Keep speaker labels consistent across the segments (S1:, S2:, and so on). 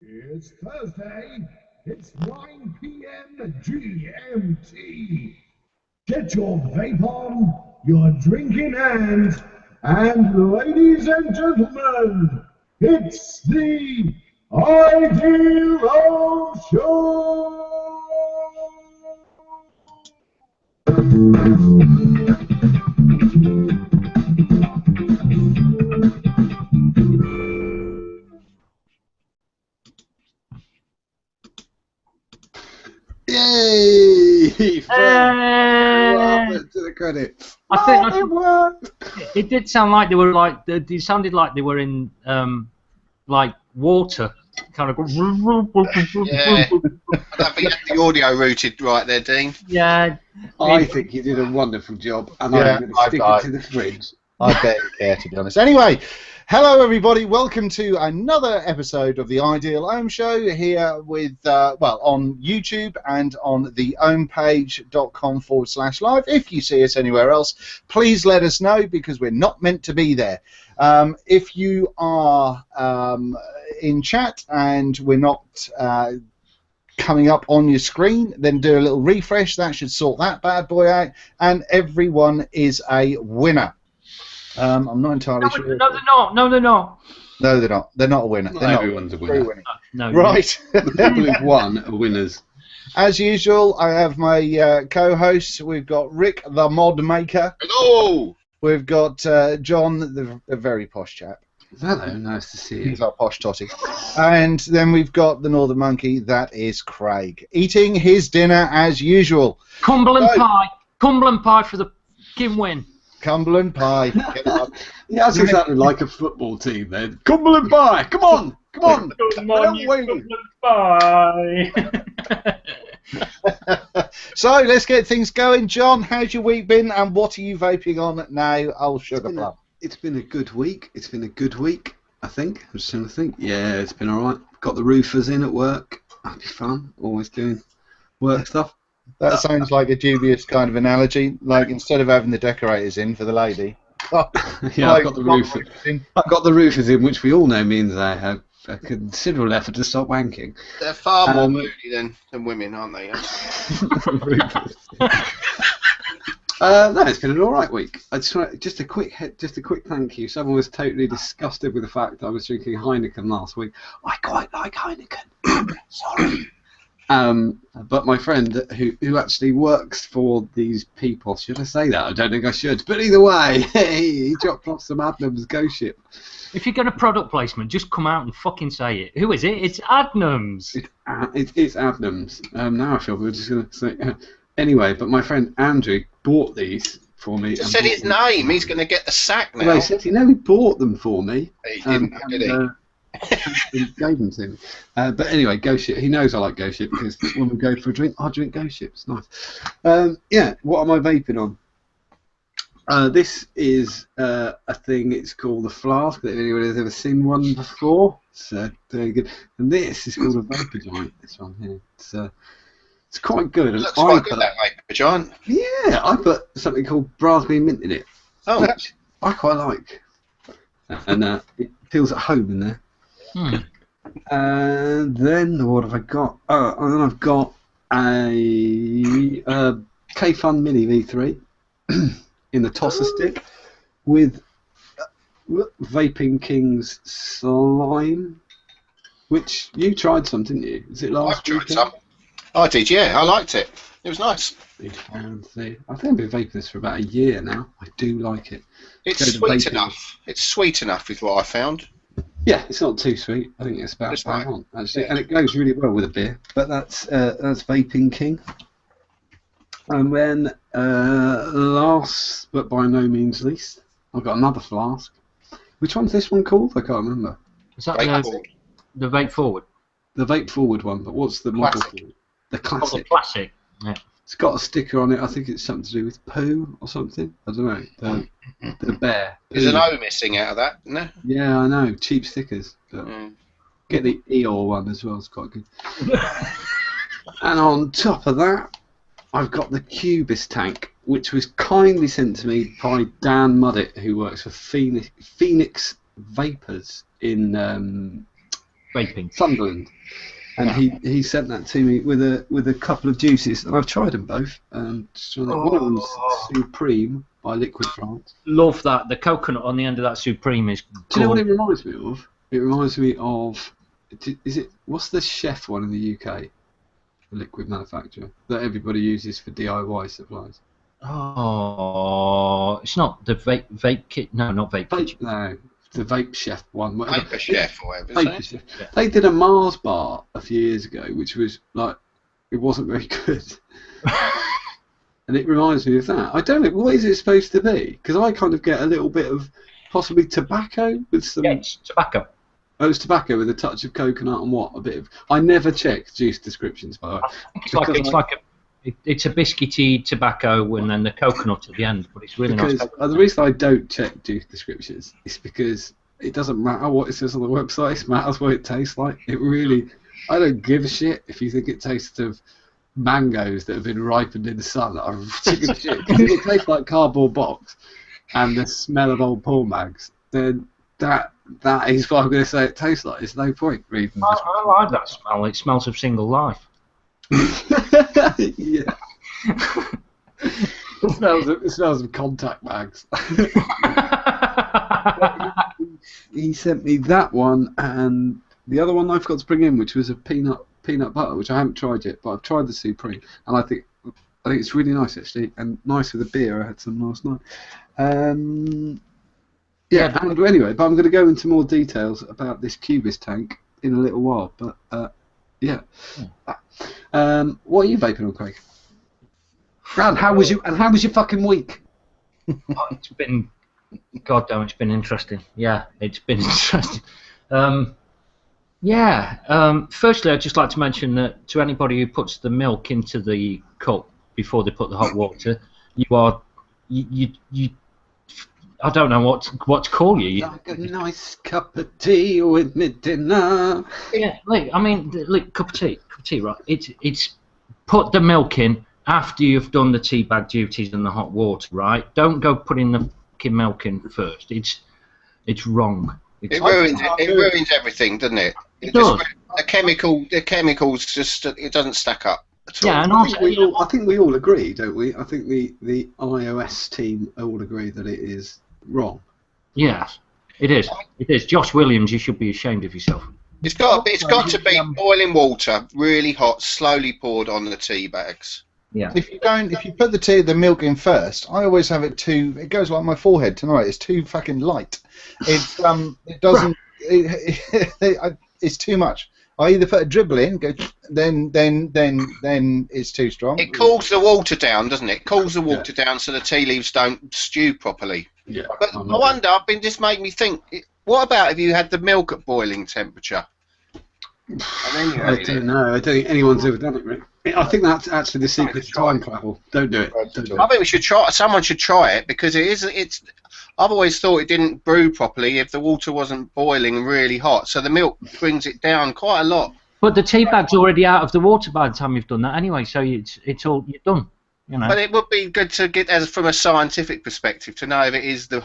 S1: It's Thursday. It's 9 p.m. GMT. Get your vape on, your drink in hand, and ladies and gentlemen, it's the Ideal Show!
S2: Yay!
S3: Hey!
S2: To the credit.
S3: I think
S2: it worked.
S3: it did sound like they were like they sounded like they were in like water, kind of.
S4: Yeah. I don't think the audio routed right there, Dean.
S3: Yeah.
S2: I think you did a wonderful job, and
S4: Yeah,
S2: I'm going to stick it to the fridge.
S4: I barely care, to be honest. Anyway, hello everybody. Welcome to another episode of the Ideal Home Show here with, well, on YouTube and on the homepage.com/live. If you see us anywhere else, please let us know because we're not meant to be there. If you are in chat and we're not coming up on your screen, then do a little refresh. That should sort that bad boy out, and everyone is a winner. I'm not entirely sure.
S3: No, they're not. No, they're not.
S4: No, they're not. They're not a winner.
S2: Not
S4: They're
S2: everyone's a winner.
S3: No.
S4: Right.
S2: The people who've won are winners.
S4: As usual, I have my co-hosts. We've got Rick, the mod maker.
S5: Hello!
S4: We've got John, the very posh chap.
S2: Hello, nice to see you.
S4: He's our posh totty. And then we've got the Northern Monkey. That is Craig, eating his dinner as usual.
S3: Cumberland pie. Cumberland pie for the fucking win.
S4: Cumberland pie. Get up.
S2: He actually sounded like a football team then. Cumberland Pie! Come on! Come on!
S3: Come on, you Cumberland pie.
S4: So let's get things going. John, how's your week been, and what are you vaping on now? Old sugar plum.
S2: It's been a good week. It's been a good week, I think. I'm just trying to think. Yeah, it's been alright. Got the roofers in at work. That'll be fun. Always doing work stuff.
S4: That sounds like a dubious kind of analogy. Like instead of having the decorators in for the lady.
S2: Yeah, I've got the roofers. I've got the roofers in, which we all know means I have a considerable effort to stop wanking.
S5: They're far more moody than women, aren't they?
S2: No, it's been an alright week. I just a quick thank you. Someone was totally disgusted with the fact I was drinking Heineken last week. I quite like Heineken. Sorry. But my friend who actually works for these people, should I say that? I don't think I should. But either way, he dropped off some Adnams Ghost Ship.
S3: If you're going to product placement, just come out and fucking say it. Who is it? It's Adnams.
S2: It's Adnams. Now I feel we're just going to say... Anyway, but my friend Andrew bought these for me.
S5: Just said his name. He's going to get the sack now.
S2: Well, he said he bought them for me.
S5: He didn't, did he?
S2: He gave them to me. But anyway, Ghost Ship. He knows I like Ghost Ship because when we go for a drink, I drink Ghost Ship. It's nice. Yeah, what am I vaping on? This is a thing. It's called the Flask. If anyone has ever seen one before, so very good. And this is called a Vapor Giant. This one here. It's quite good.
S5: It looks quite good, that Vapor Giant.
S2: Yeah, I put something called raspberry mint in it.
S5: Oh,
S2: which I quite like. And it feels at home in there. And then what have I got? Oh, and then I've got a K-Fun Mini V3 in the tosser stick with Vaping King's Slime, which you tried some, didn't you? Is it last week?
S5: I've tried some. I did, yeah. I liked it. It was nice.
S2: Big fan. I think I've been vaping this for about a year now. I do like it.
S5: It's sweet enough. It's sweet enough is what I found.
S2: Yeah, it's not too sweet. I think it's about bang on, actually, and it goes really well with a beer. But that's Vaping King. And then last but by no means least, I've got another flask. Which one's this one called? I can't remember.
S3: Is that the Vape Forward?
S2: The Vape Forward one, but what's the model for it? The Classic.
S3: Oh, the Classic. Yeah.
S2: It's got a sticker on it. I think it's something to do with poo or something. I don't know. The bear.
S5: There's an O missing out of that, isn't there?
S2: Yeah, I know. Cheap stickers. But get the Eeyore one as well. It's quite good. And on top of that, I've got the Cubis tank, which was kindly sent to me by Dan Muddett, who works for Phoenix Vapors in
S3: vaping.
S2: Sunderland. And he sent that to me with a couple of juices, and I've tried them both. One of them's Supreme by Liquid France.
S3: Love that. The coconut on the end of that Supreme is good.
S2: Do you know what it reminds me of? It reminds me of, what's the Chef one in the UK? The liquid manufacturer that everybody uses for DIY supplies.
S3: Oh, it's not the vape kit. No, not vape kit.
S2: No, the Vape Chef one.
S5: Vapor Chef or whatever.
S2: Vapor Chef. Yeah. They did a Mars bar a few years ago, which was like, it wasn't very good. And it reminds me of that. I don't know, what is it supposed to be? Because I kind of get a little bit of possibly tobacco with some.
S3: Yeah, it's tobacco.
S2: Oh, it's tobacco with a touch of coconut and what? A bit of. I never check juice descriptions, by the way.
S3: It's a biscuity tobacco and then the coconut at the end, but it's really nice.
S2: The reason I don't check juice descriptions is because it doesn't matter what it says on the website. It matters what it tastes like. It really. I don't give a shit if you think it tastes of mangoes that have been ripened in the sun. I'm chicken shit. If it tastes like cardboard box and the smell of old porn mags, then that is what I'm going to say it tastes like. There's no point reading.
S3: I like that smell. It smells of single life.
S2: Yeah. It smells of contact bags. He sent me that one and the other one I forgot to bring in, which was a peanut butter, which I haven't tried yet, but I've tried the Supreme, and I think it's really nice actually, and nice with a beer. I had some last night. Yeah. And anyway, but I'm going to go into more details about this Cubis tank in a little while. But yeah. What are you vaping on, Craig? And how was your fucking week?
S3: Oh, it's been, goddamn, it's been interesting. Yeah, it's been interesting. Firstly, I'd just like to mention that to anybody who puts the milk into the cup before they put the hot water, you I don't know what to call you.
S2: Like a nice cup of tea with me dinner.
S3: Yeah, cup of tea, right? It's put the milk in after you've done the tea bag duties and the hot water, right? Don't go putting the fucking milk in first. It's wrong.
S5: It ruins everything, doesn't it?
S3: It does.
S5: The chemicals just it doesn't stack up at all.
S3: Yeah, and
S2: I think we all agree, don't we? I think the iOS team all agree that it is wrong.
S3: Yes, it is. It is. Josh Williams, you should be ashamed of yourself.
S5: It's got to be boiling water, really hot, slowly poured on the tea bags.
S3: Yeah.
S4: If you put the milk in first, I always have it it goes like my forehead tonight. It's too fucking light. It's it doesn't. It's too much. I either put a dribble in, then it's too strong.
S5: It cools the water down, doesn't it? It cools the water down so the tea leaves don't stew properly.
S2: Yeah.
S5: But I wonder. This made me think. What about if you had the milk at boiling temperature?
S2: I don't know. I don't think anyone's ever done it, Rick. I think that's actually the secret to time travel. Don't do it. Don't do it.
S5: I think we should try. Someone should try it because it's. I've always thought it didn't brew properly if the water wasn't boiling and really hot. So the milk brings it down quite a lot.
S3: But the tea bag's already out of the water by the time you've done that anyway. So it's all you're done. You know.
S5: But it would be good to get, from a scientific perspective, to know if it is the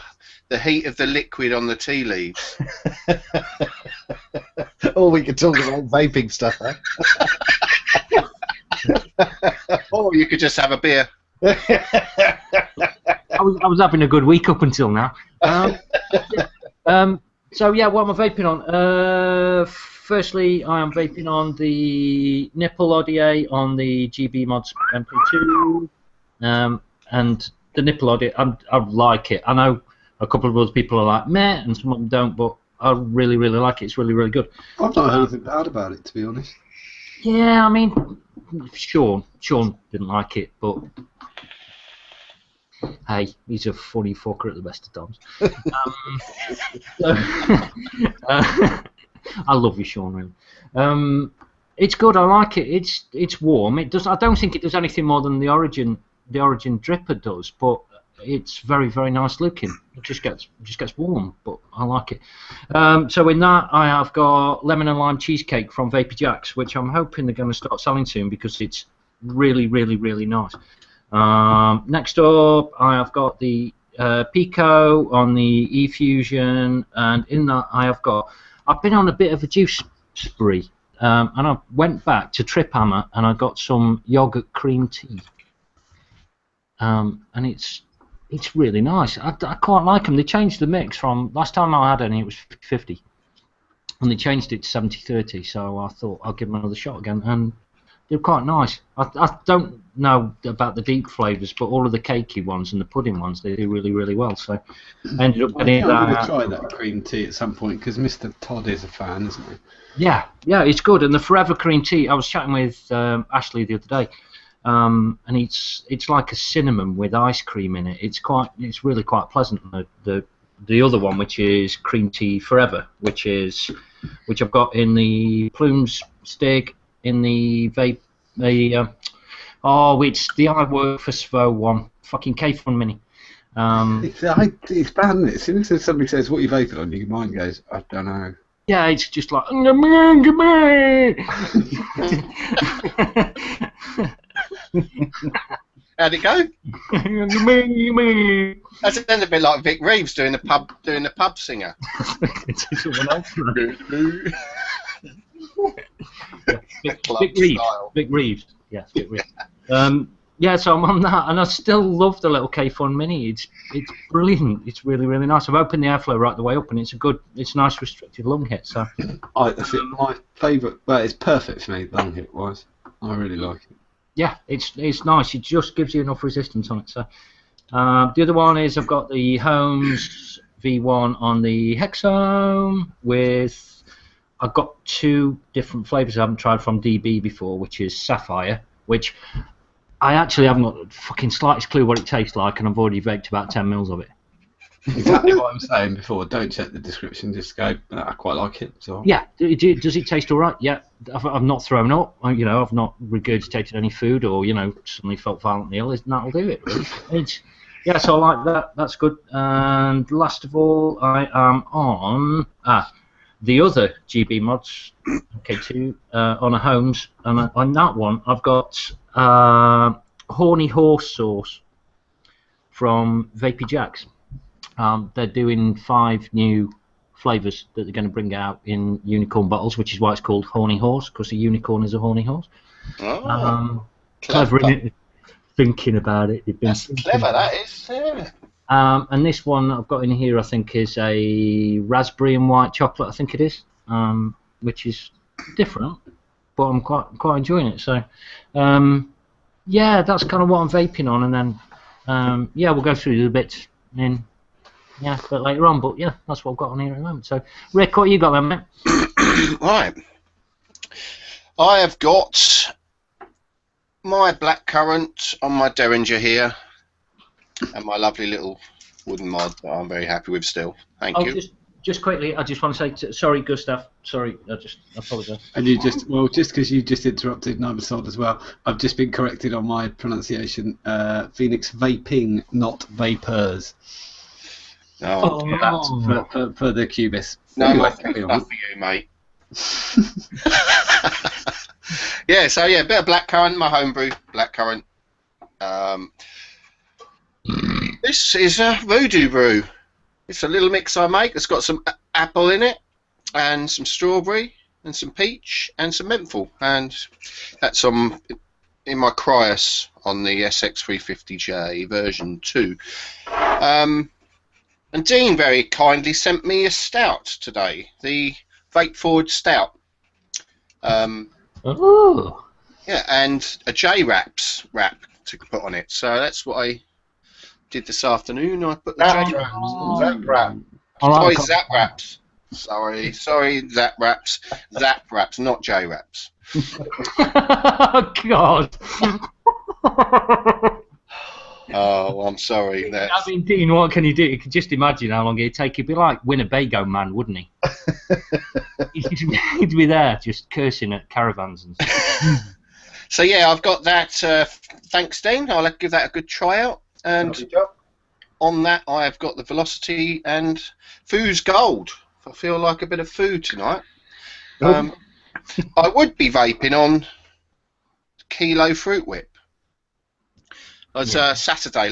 S5: heat of the liquid on the tea leaves.
S4: Or we could talk about vaping stuff, eh?
S5: Or you could just have a beer.
S3: I was having a good week up until now. So yeah, what am I vaping on? Firstly, I am vaping on the nipple RDA on the GB Mods MP2, and the nipple RDA. I like it. I know a couple of other people are like meh, and some of them don't, but I really, really like it. It's really, really good.
S2: I've not heard anything bad about it, to be honest.
S3: Yeah, I mean, Sean didn't like it, but hey, he's a funny fucker at the best of times. I love you, Sean. Really, it's good. I like it. It's warm. It does. I don't think it does anything more than the Origin dripper does, but it's very, very nice looking. It just gets warm, but I like it. So in that, I have got lemon and lime cheesecake from Vapor Jacks, which I'm hoping they're going to start selling soon because it's really, really, really nice. Next up, I have got the Pico on the eFusion, and in that I've been on a bit of a juice spree. And I went back to Trip Hammer and I got some yogurt cream tea. And it's really nice. I quite like them. They changed the mix from last time I had any, it was 50-50. And they changed it to 70-30, so I thought I'll give them another shot again. And they're quite nice. I don't know about the deep flavours, but all of the cakey ones and the pudding ones, they do really, really well. So I ended up getting
S2: I'm going
S3: that.
S2: to try that cream tea at some point, because Mr. Todd is a fan, isn't he?
S3: Yeah, it's good. And the Forever cream tea, I was chatting with Ashley the other day, and it's like a cinnamon with ice cream in it. It's really quite pleasant. The other one, which is cream tea Forever, which I've got in the Plumes Stig, in the vape, it's the I Work for Svo one, fucking K-Fun Mini.
S2: It's bad, isn't it? As soon as somebody says, what are you vaping on, your mind goes, I don't know.
S3: Yeah, it's just like...
S5: How'd it go? That sounded a bit like Vic Reeves doing the pub singer.
S3: Vic Reeves. Yes, Vic Reeves. So I'm on that, and I still love the little K-Fun Mini. It's brilliant. It's really, really nice. I've opened the airflow right the way up, and it's a nice restricted lung hit. So
S2: that's it. My favourite, but it's perfect for me, lung hit wise. I really like it.
S3: Yeah, it's nice. It just gives you enough resistance on it. So the other one is I've got the Holmes V1 on the Hexome with. I've got 2 different flavours I haven't tried from DB before, which is Sapphire, which I actually haven't got the fucking slightest clue what it tastes like, and I've already vaped about 10 mils of it.
S2: Exactly what I'm saying before. Don't check the description. Just go. I quite like it. So.
S3: Yeah. Does it taste all right? Yeah. I've not thrown up. I've not regurgitated any food, or suddenly felt violently ill. That'll do it. Really. So I like that. That's good. And last of all, I am on the other GB mods. Okay, 2 on a Holmes, and on that one I've got Horny Horse sauce from Vapey Jacks. They're doing 5 new flavours that they're going to bring out in unicorn bottles, which is why it's called Horny Horse, because a unicorn is a horny horse. Clever, isn't it? Thinking about it.
S5: That's clever, that is. Yeah.
S3: And this one I've got in here, I think, is a raspberry and white chocolate, I think it is, which is different, but I'm quite enjoying it. So, that's kind of what I'm vaping on, and then, we'll go through the bits in... Yeah, a bit later on, but yeah, that's what I've got on here at the moment. So, Rick, what you got then, mate?
S5: Right. I have got my blackcurrant on my Derringer here, and my lovely little wooden mod that I'm very happy with still. Thank you.
S3: Just quickly, I just want to say, sorry, Gustav. Sorry, I apologise.
S2: And just because you just interrupted Nigel as well, I've just been corrected on my pronunciation. Phoenix Vaping, not Vapors.
S5: Oh,
S2: that's for the Cubis.
S5: No, anyway, stuff for you, mate. A bit of blackcurrant, my homebrew blackcurrant. This is a Voodoo Brew. It's a little mix I make. It's got some apple in it, and some strawberry, and some peach, and some menthol, and that's in my Cryos on the SX350J version 2. And Dean very kindly sent me a stout today, the Vape Forward Stout.
S3: Oh.
S5: Yeah, and a J-Wraps wrap to put on it. So that's what I did this afternoon. I put the J-Wraps.
S4: Zap wrap.
S5: Sorry, Zap Wraps. Sorry, Zap Wraps. Zap Wraps, not J-Wraps.
S3: Oh, God.
S5: Oh, I'm sorry.
S3: I mean, Dean, what can you do? You can just imagine how long it'd take. He'd be like Winnebago Man, wouldn't he? He'd be there just cursing at caravans and stuff.
S5: So, yeah, I've got that. Thanks, Dean. I'll give that a good try out. And on that, I have got the Velocity and Food's Gold. I feel like a bit of food tonight. I would be vaping on Kilo Fruit Whip. It was last Saturday,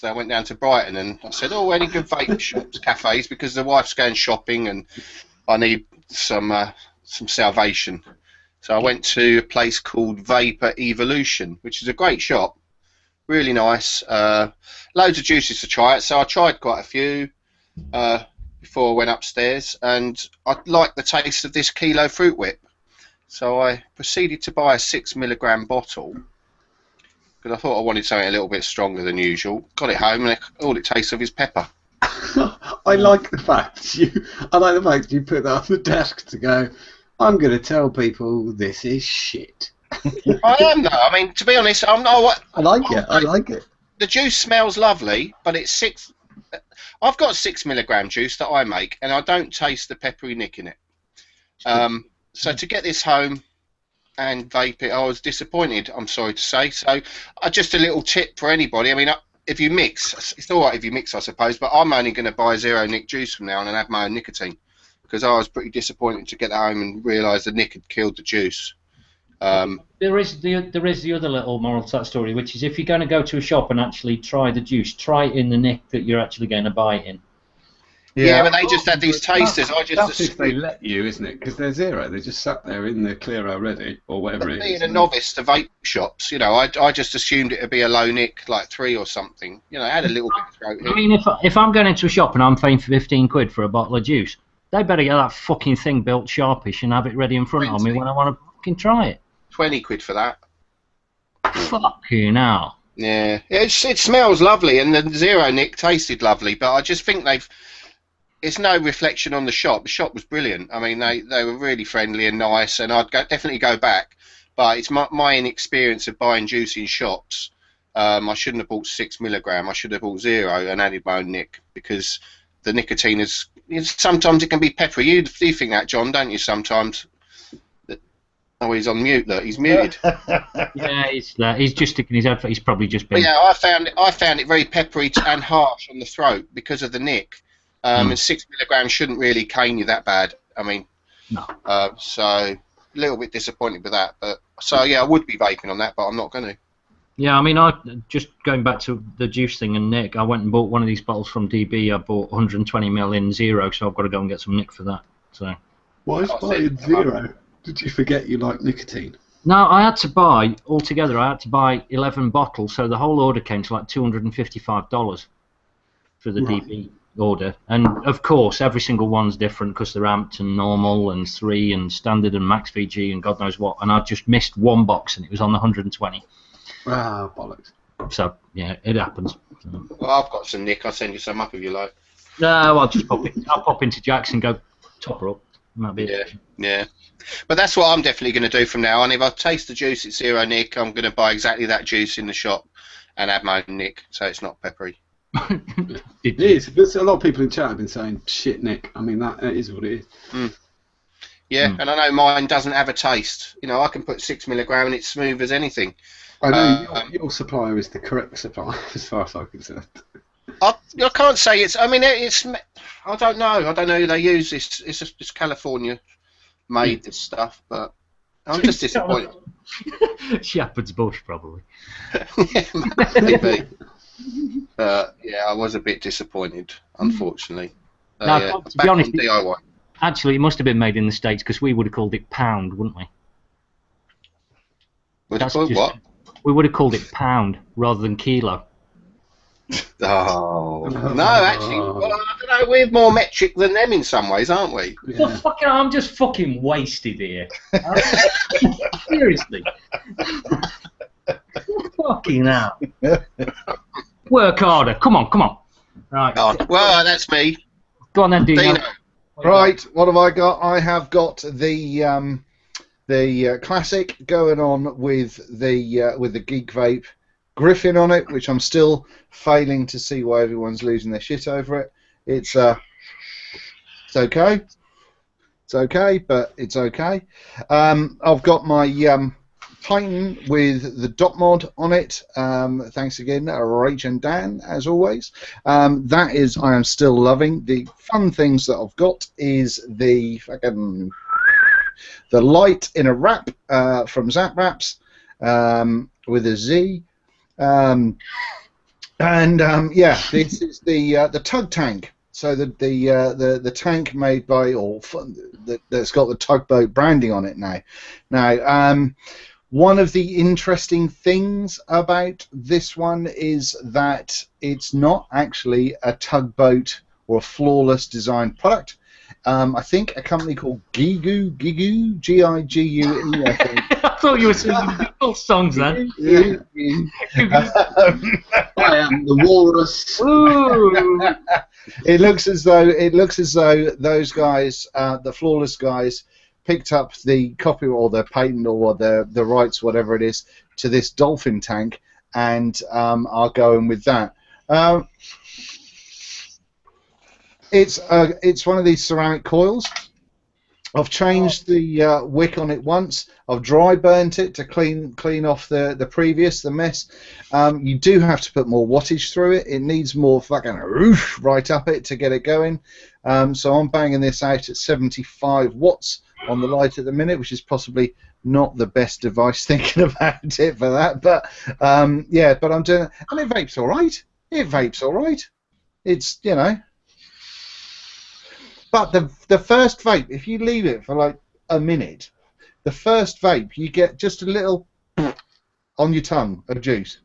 S5: I went down to Brighton and I said, oh, any good vape shops, cafes, because the wife's going shopping and I need some some salvation. So I went to a place called Vapor Evolution, which is a great shop, really nice. Loads of juices to try it. So I tried quite a few before I went upstairs, and I liked the taste of this kilo fruit whip. So I proceeded to buy a 6 milligram bottle because I thought I wanted something a little bit stronger than usual. Got it home, and all it tastes of is pepper.
S2: I like the fact you put that on the desk to go, I'm going to tell people this is shit.
S5: I am though. I mean, to be honest, I'm not.
S2: I like it.
S5: The juice smells lovely, but it's 6. I've got 6 milligram juice that I make, and I don't taste the peppery nick in it. So to get this home and vape it, I was disappointed, I'm sorry to say. So just a little tip for anybody. I mean, if you mix, it's all right if you mix, I suppose, but I'm only going to buy 0 nick juice from now on and have my own nicotine, because I was pretty disappointed to get home and realise the nick had killed the juice.
S3: There is the other little moral to that story, which is if you're going to go to a shop and actually try the juice, try it in the nick that you're actually going to buy it in.
S5: Yeah, but they just had these tasters.
S2: That's if they let you, isn't it? Because they're 0. They just sat there in the clear already, or whatever it is.
S5: Being a novice to vape shops, you know, I just assumed it would be a low nick, like 3 or something. You know, I had a little bit of throat hit.
S3: I mean, if I'm going into a shop and I'm paying for 15 quid for a bottle of juice, they better get that fucking thing built sharpish and have it ready in front of me when I want to fucking try it.
S5: 20 quid for that.
S3: Fucking hell.
S5: Yeah, it smells lovely, and the 0 nick tasted lovely, but I just think it's no reflection on the shop. The shop was brilliant. I mean, they were really friendly and nice, and I'd definitely go back. But it's my inexperience of buying juice in shops. I shouldn't have bought 6 milligram. I should have bought 0 and added my own nick, because the nicotine is sometimes it can be peppery. You think that, John, don't you? Sometimes. Oh, he's on mute. Look, he's muted.
S3: Yeah, he's just sticking his head. He's probably just been.
S5: But yeah, I found it very peppery and harsh on the throat because of the nick. And 6 milligrams shouldn't really cane you that bad. I mean,
S3: no.
S5: So a little bit disappointed with that. But so yeah, I would be vaping on that, but I'm not going to.
S3: Yeah, I mean, I just going back to the juice thing and nick. I went and bought one of these bottles from DB. I bought 120 ml in 0, so I've got to go and get some nick for that. So.
S2: Why is buying 0? Did you forget you like nicotine?
S3: No, I had to buy altogether. I had to buy 11 bottles, so the whole order came to like $255 for the DB order. And of course, every single one's different because they're amped and normal and 3 and standard and max VG and God knows what. And I just missed one box and it was on the 120.
S2: Ah, bollocks.
S3: So yeah, it happens. So.
S5: Well, I've got some nick. I'll send you some up if you like.
S3: No, I'll just I'll pop into Jack's and go top her up. Might be it.
S5: Yeah. But that's what I'm definitely going to do from now on. If I taste the juice at 0 nick, I'm going to buy exactly that juice in the shop and add my own nick, so it's not peppery.
S2: It is. There's a lot of people in chat have been saying shit nick. I mean, that is what it is.
S5: Yeah, and I know mine doesn't have a taste. You know, I can put 6 milligram and it's smooth as anything.
S2: I know your supplier is the correct supplier as far as I'm concerned.
S5: I can't say it's. I mean, it's. I don't know. I don't know who they use. It's just California made this stuff, but I'm just disappointed.
S3: Shepherd's Bush, probably.
S5: Yeah, maybe. Yeah, I was a bit disappointed, unfortunately.
S3: Now,
S5: yeah,
S3: to be honest,
S5: DIY.
S3: Actually, it must have been made in the States because we would have called it pound, wouldn't we?
S5: Would have called what?
S3: We would have called it pound rather than kilo.
S5: Oh no, actually, well, I don't know. We're more metric than them in some ways, aren't we?
S3: Yeah. Well, fucking, I'm just fucking wasted here. Seriously. Fucking hell. Work harder. Come on. Right.
S5: Oh, well, that's me.
S3: Go on then, Dino.
S4: Right, what have I got? I have got the classic going on with the Geek Vape Griffin on it, which I'm still failing to see why everyone's losing their shit over it. It's okay. It's okay, but it's okay. I've got my Titan with the dot mod on it. Thanks again, Rach and Dan, as always. That is, I am still loving. The fun things that I've got is the light in a wrap from Zap Wraps with a Z. Yeah, this is the tug tank. So the tank made by that's got the tugboat branding on it now. Now, one of the interesting things about this one is that it's not actually a tugboat or a flawless design product. I think a company called Gigu, G-I-G-U-E, I think.
S3: I thought you were singing Beatles songs then.
S2: Yeah. I am the walrus.
S3: Ooh.
S4: It looks as though those guys, the flawless guys, picked up the copy or the patent or the rights, whatever it is, to this dolphin tank, and are going with that. It's one of these ceramic coils. I've changed the wick on it once. I've dry burnt it to clean off the mess. You do have to put more wattage through it. It needs more fucking roof right up it to get it going. So I'm banging this out at 75 watts on the light at the minute, which is possibly not the best device thinking about it for that. But yeah, but I'm doing it, and it vapes all right. It vapes all right. It's, you know. But the first vape, if you leave it for like a minute, the first vape you get just a little on your tongue of juice.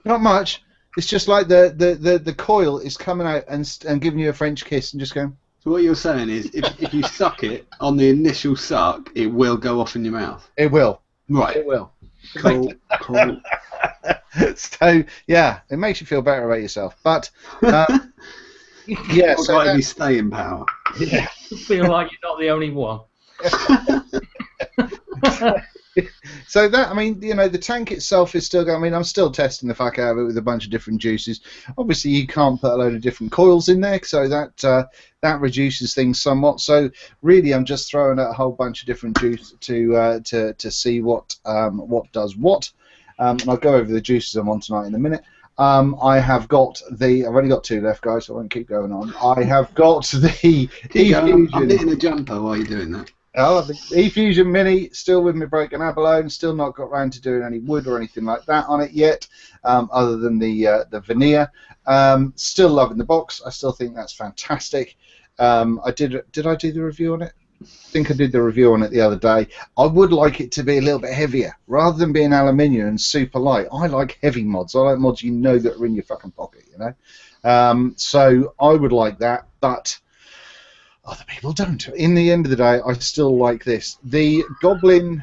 S4: Not much. It's just like the coil is coming out and giving you a French kiss and just going.
S2: So what you're saying is, if you suck it on the initial suck, it will go off in your mouth.
S4: It will.
S2: Right.
S4: It will.
S2: Cool. Cool.
S4: So yeah, it makes you feel better about yourself. But yeah,
S2: Not
S4: so
S2: got any staying power.
S4: yeah.
S3: You feel like you're not the only one.
S4: So that, I mean, you know, the tank itself is still going. I mean, I'm still testing the fuck out of it with a bunch of different juices. Obviously, you can't put a load of different coils in there, so that reduces things somewhat. So really, I'm just throwing out a whole bunch of different juice to see what does what. And I'll go over the juices I'm on tonight in a minute. I've only got 2 left, guys, so I won't keep going on. I have got the E-Fusion.
S2: I'm hitting a jumper while you're doing that.
S4: Oh, the E-Fusion Mini, still with my broken abalone, still not got round to doing any wood or anything like that on it yet, other than the veneer. Still loving the box. I still think that's fantastic. Did I do the review on it? I think I did the review on it the other day. I would like it to be a little bit heavier. Rather than being aluminium and super light, I like heavy mods. I like mods you know that are in your fucking pocket, you know? So I would like that, but other people don't. In the end of the day, I still like this. The Goblin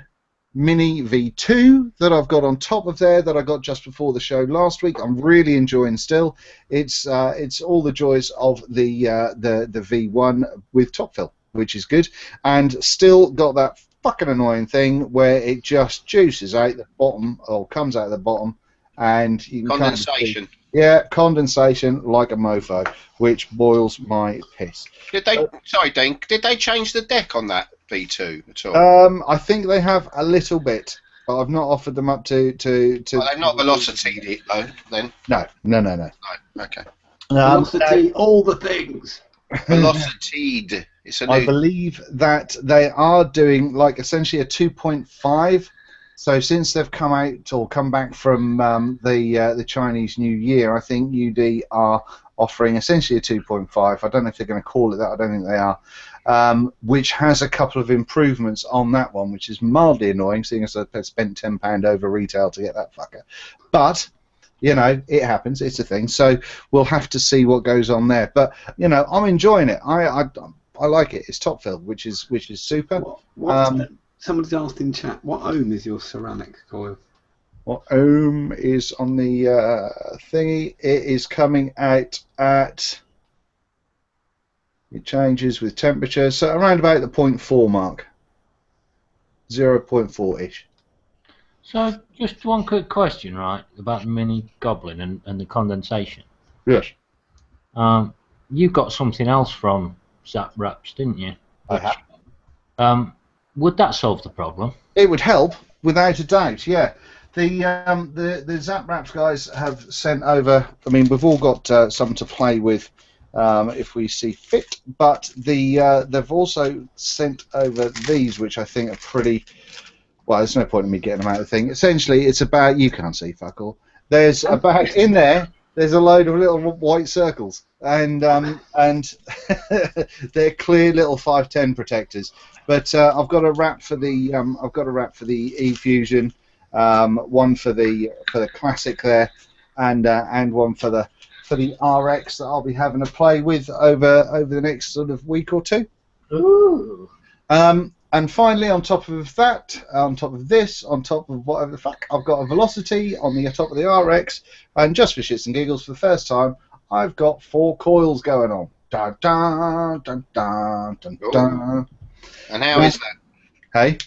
S4: Mini V2 that I've got on top of there that I got just before the show last week, I'm really enjoying still. It's all the joys of the V1 with top fill, which is good, and still got that fucking annoying thing where it just juices out the bottom, or comes out the bottom, and you can
S5: Condensation.
S4: yeah, condensation like a mofo, which boils my piss.
S5: Did they? Sorry, Dean. Did they change the deck on that V2 at all?
S4: I think they have a little bit, but I've not offered them up to.
S5: Well, they've not velocity'd it though. Then.
S4: No.
S5: No. Okay.
S2: Velocity, all the things.
S5: Velocity'd. It's a new.
S4: I believe that they are doing like essentially a 2.5. So since they've come out or come back from the Chinese New Year, I think UD are offering essentially a 2.5. I don't know if they're going to call it that. I don't think they are. Which has a couple of improvements on that one, which is mildly annoying, seeing as I spent £10 over retail to get that fucker. But you know, it happens. It's a thing. So we'll have to see what goes on there. But you know, I'm enjoying it. I like it. It's top filled, which is super.
S2: Somebody's asked in chat, what ohm is your ceramic coil?
S4: What ohm is on the thingy? It is coming out at. It changes with temperature, so around about the 0.4 mark. 0.4 ish.
S3: So, just one quick question, right, about the Mini Goblin and the condensation.
S4: Yes.
S3: You got something else from Zap Wraps, didn't you?
S4: I have.
S3: Would that solve the problem?
S4: It would help, without a doubt. Yeah. The Zap Wraps guys have sent over. I mean, we've all got some to play with, if we see fit. But they've also sent over these, which I think are pretty. Well, there's no point in me getting them out of the thing. Essentially, it's about, you can't see fuck all. There's about in there. there's a load of little white circles, and they're clear little 510 protectors. But I've got a wrap for the E-Fusion, one for the classic there, and one for the RX that I'll be having a play with over the next sort of week or two.
S3: Ooh.
S4: And finally, on top of that, on top of this, on top of whatever the fuck, I've got a Velocity on the top of the RX, and just for shits and giggles, for the first time, I've got 4 coils going on. Dun, dun, dun, dun, dun, dun.
S5: And how is that?
S4: Hey?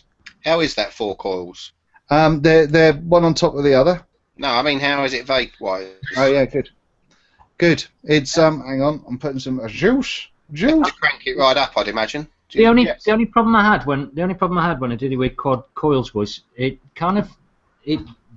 S5: How is that 4 coils?
S4: They're one on top of the other.
S5: No, I mean, how is it vape-wise?
S4: Oh yeah, good. It's hang on, I'm putting some juice.
S5: You crank it right up, I'd imagine.
S3: The only problem I had when I did it with quad coils was the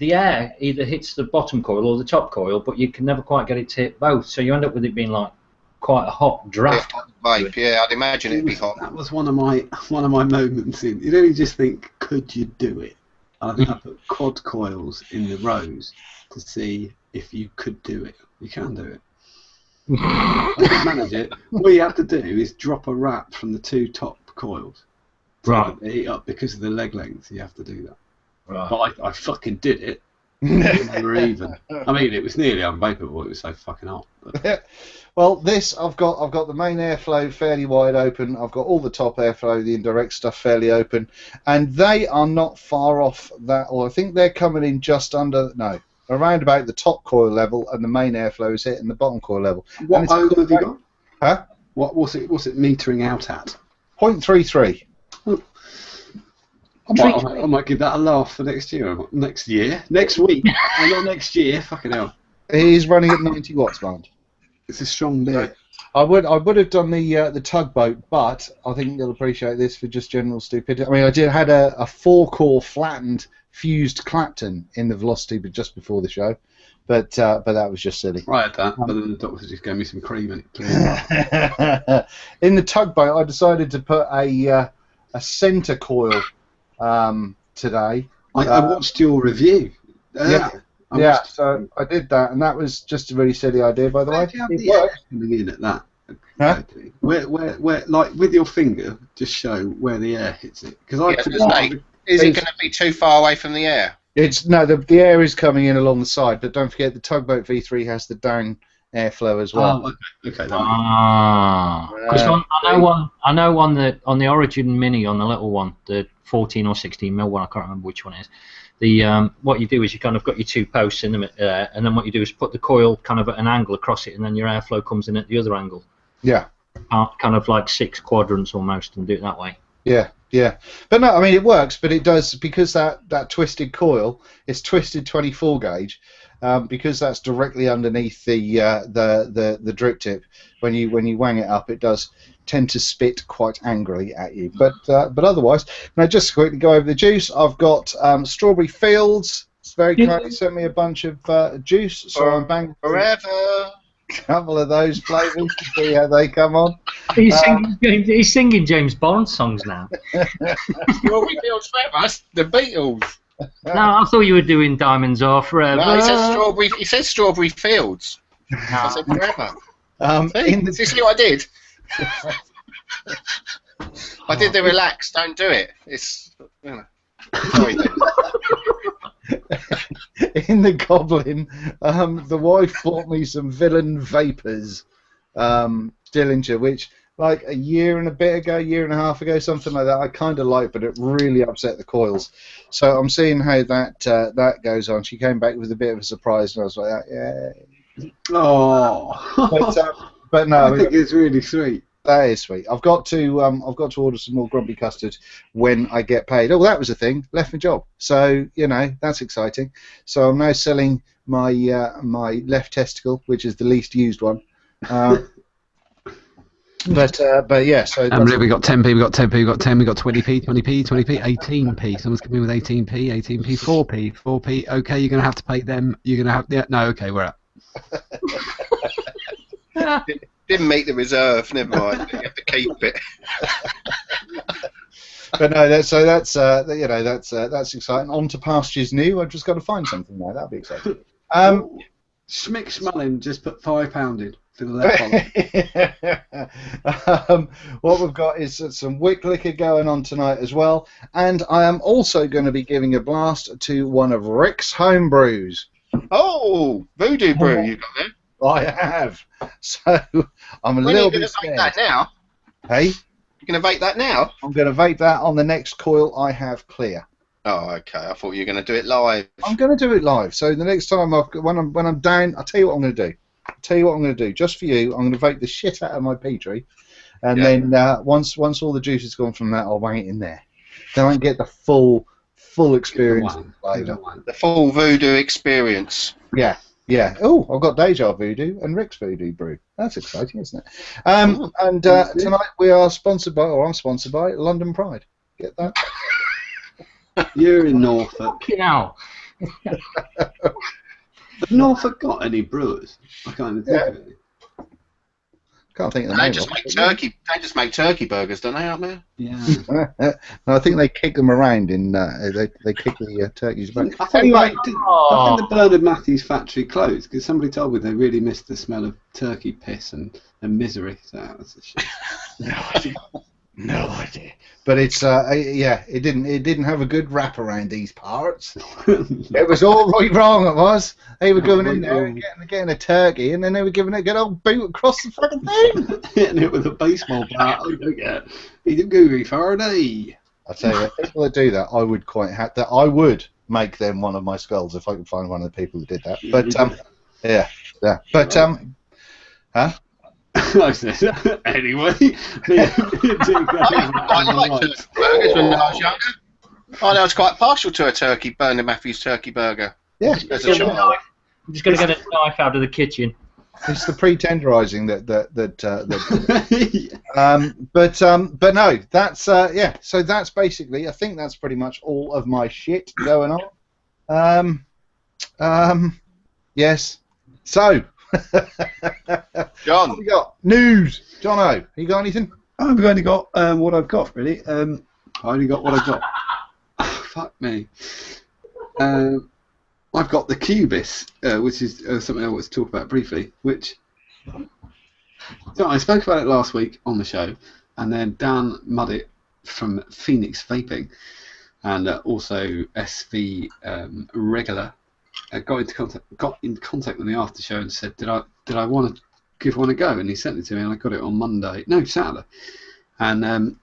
S3: air either hits the bottom coil or the top coil, but you can never quite get it to hit both, so you end up with it being like quite a hot draft.
S5: Vape, yeah, I'd imagine it'd be hot.
S2: That was one of my moments in. You know, you just think, could you do it? And I think I put quad coils in the rows to see if you could do it. You can do it. I can manage it. All you have to do is drop a wrap from the 2 top coils.
S3: Right.
S2: To heat up because of the leg length. You have to do that.
S3: Right.
S2: But I fucking did it. We were even. I mean, it was nearly unvapeable. It was so fucking hot. But.
S4: Well, this I've got the main airflow fairly wide open. I've got all the top airflow, the indirect stuff fairly open, and they are not far off that. Or I think they're coming in just under around about the top coil level, and the main airflow is hitting the bottom coil level.
S2: What ohm have you got?
S4: Huh?
S2: What's it metering out at?
S4: 0.33.
S2: I might give that a laugh for next year. Next week. Not next year. Fucking hell.
S4: He's running at 90 watts, man.
S2: It's a strong beer.
S4: I would have done the tugboat, but I think you'll appreciate this for just general stupidity. I mean, I had a 4-core flattened fused Clapton in the Velocity, but just before the show. But that was just silly.
S2: Right, but then the doctor just gave me some cream and it cleared.
S4: In the tugboat, I decided to put a centre coil today.
S2: I watched your review.
S4: Yeah, so I did that, and that was just a really silly idea, by the way.
S2: It worked. Coming in at that.
S4: Huh?
S2: Where, like with your finger, just show where the air hits it. Because
S5: is it going to be too far away from the air?
S4: The air is coming in along the side, but don't forget the tugboat V3 has the down airflow as well.
S2: Oh, okay.
S3: Because I know one that on the Origin Mini, on the little one, the 14 or 16 mil one, I can't remember which one it is. What you do is you kind of got your 2 posts in them, and then what you do is put the coil kind of at an angle across it, and then your airflow comes in at the other angle.
S4: Yeah.
S3: Kind of like 6 quadrants almost, and do it that way.
S4: Yeah. But no, I mean it works, but it does because that twisted coil is twisted 24 gauge, because that's directly underneath the drip tip. When you wang it up, it does tend to spit quite angrily at you. But otherwise, now just to quickly go over the juice. I've got Strawberry Fields. It's very kindly sent me a bunch of juice, so I'm banging
S5: forever.
S4: A couple of those flavours to see how they come on.
S3: He's singing James Bond songs now.
S5: Strawberry Fields forever. The Beatles.
S3: No, I thought you were doing Diamonds Are Forever.
S5: No, he said Strawberry Fields. I said forever. Did you see what I did? I did the relax, don't do it. It's sorry.
S4: In the Goblin, the wife bought me some Villain Vapors, Dillinger, which like a year and a half ago, something like that. I kind of liked, but it really upset the coils. So I'm seeing how that goes on. She came back with a bit of a surprise, and I was like, yeah.
S2: Oh.
S4: But no,
S2: I think it's really sweet.
S4: That is sweet. I've got to order some more Grumpy Custard when I get paid. Oh, that was a thing. Left my job, so that's exciting. So I'm now selling my my left testicle, which is the least used one. But yeah. So
S2: we got 10p, we got 10p, we got 10, we got 20p, 20p, 20p, 18p. Someone's coming with 18p, 18p, 4p. Okay, you're gonna have to pay them. You're gonna have no. Okay, we're up.
S5: Didn't meet the reserve. Never mind. You have to keep it.
S4: But no, that's exciting. On to pastures new. I've just got to find something now. That'll be exciting.
S2: Schmick Schmullin just put £5 in for the left column.
S4: What we've got is some Wick liquor going on tonight as well, and I am also going to be giving a blast to one of Rick's home brews.
S5: Oh, Voodoo Brew you got there.
S4: I have. So I'm a
S5: When
S4: little
S5: are you going
S4: bit
S5: to vape
S4: scared.
S5: that now?
S4: Hey,
S5: You're going to vape that now?
S4: I'm going to vape that on the next coil I have clear.
S5: Oh, okay. I thought you were going to do it live.
S4: I'm going to do it live. So the next time when I'm down, I'll tell you what I'm going to do. Just for you. I'm going to vape the shit out of my Petri, and then once all the juice is gone from that, I'll wang it in there. Then I can get the full experience.
S5: The full Voodoo experience.
S4: Yeah. Oh, I've got Deja Voodoo and Rick's Voodoo Brew. That's exciting, isn't it? And tonight I'm sponsored by London Pride. Get that?
S2: You're in Norfolk.
S3: Fucking hell.
S2: Have Norfolk got any brewers? I can't even think of any.
S4: Can't think of the
S5: They
S4: name.
S5: just
S4: of
S5: make
S4: it.
S5: turkey. They just make turkey burgers, don't they, out there?
S2: Yeah.
S4: No, I think they kick them around in. They kick the turkeys back.
S2: I think
S4: Anyway,
S2: the Bernard Matthews factory closed because somebody told me they really missed the smell of turkey piss and misery. So that's a shame.
S4: No idea. But it's it didn't have a good wrap around these parts. It was all right wrong. It was. They were going in there and getting a turkey, and then they were giving it a good old boot across the fucking thing.
S2: Hitting it with a baseball bat. Oh, don't get. He's a gooey Faraday.
S4: I tell you, people that do that, I would quite have that. I would make them one of my skulls if I could find one of the people who did that. But yeah. But huh?
S2: I said, anyway.
S5: I liked turkey burgers when I was younger. I was quite partial to a Bernard Matthews turkey burger.
S4: Yeah.
S5: As a child.
S3: I'm just going to get a knife out of the kitchen.
S4: It's the pre-tenderizing but no, that's So that's basically. I think that's pretty much all of my shit going on. Yes. So.
S5: John.
S4: What we got? News. Jono, you got anything?
S2: I've only got what I've got, really. I only got what I've got. Oh, fuck me. I've got the Cubis, which is something I want to talk about briefly, So I spoke about it last week on the show, and then Dan Muddit from Phoenix Vaping, and also SV Regular, got in contact with me after the show and said, did I want to give one a go? And he sent it to me, and I got it on Saturday, and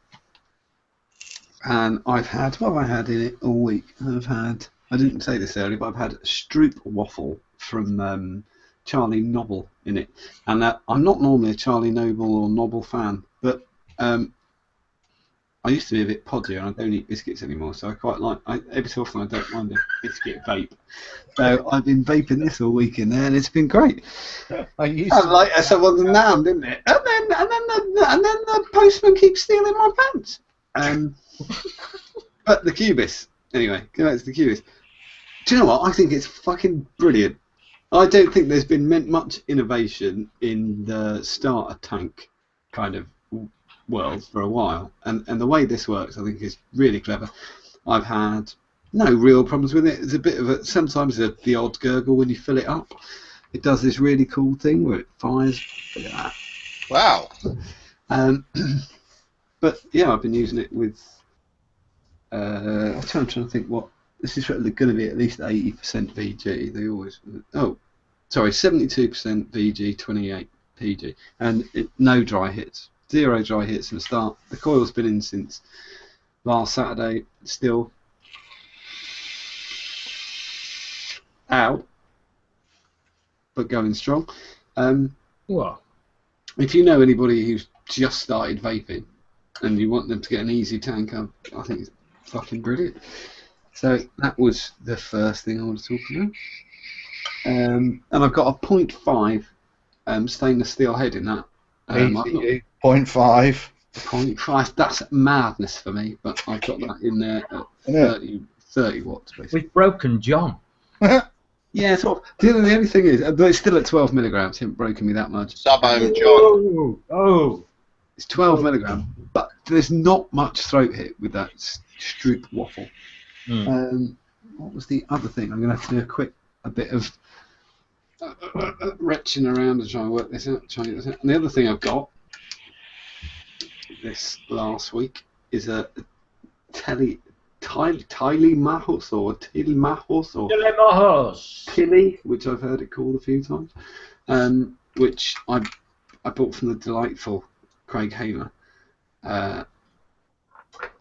S2: I've had, what have I had in it all week? I didn't say this earlier, but I've had Stroop waffle from Charlie Noble in it, and I'm not normally a Charlie Noble or Noble fan, but I used to be a bit podgy and I don't eat biscuits anymore, so I quite like, every so often I don't mind a biscuit vape. So I've been vaping this all week in there, and it's been great.
S4: I used
S2: And like someone's nam, didn't it? And then the postman keeps stealing my pants. But the Cubis, anyway, go back to the Cubis. Do you know what? I think it's fucking brilliant. I don't think there's been much innovation in the starter tank kind of world for a while, and the way this works, I think, is really clever. I've had no real problems with it. It's a bit of sometimes the odd gurgle when you fill it up. It does this really cool thing where it fires. Look at that.
S5: Wow.
S2: But yeah, I've been using it with. I'm trying to think what this is going to be. At least 80% VG. They always. Oh, sorry, 72% VG, 28 PG, and no dry hits. 0 dry hits from the start. The coil's been in since last Saturday. Still out, but going strong.
S3: What?
S2: If you know anybody who's just started vaping and you want them to get an easy tank, I think it's fucking brilliant. So that was the first thing I want to talk about. And I've got a 0.5 stainless steel head in that.
S4: 0.5.
S2: 0.5, that's madness for me, but I've got that in there at 30 watts basically.
S3: We've broken John.
S2: Yeah, sort of. The only thing is, but it's still at 12 milligrams. It hasn't broken me that much.
S5: Sub-ohm John.
S3: Oh.
S2: It's 12 milligrams, but there's not much throat hit with that Stroop waffle. What was the other thing? I'm going to have to do a bit of retching around and trying to work this out, trying to get this out. And the other thing I've got this last week is a Tilly Mahos or Tilly, which I've heard it called a few times, which I bought from the delightful Craig Hamer, and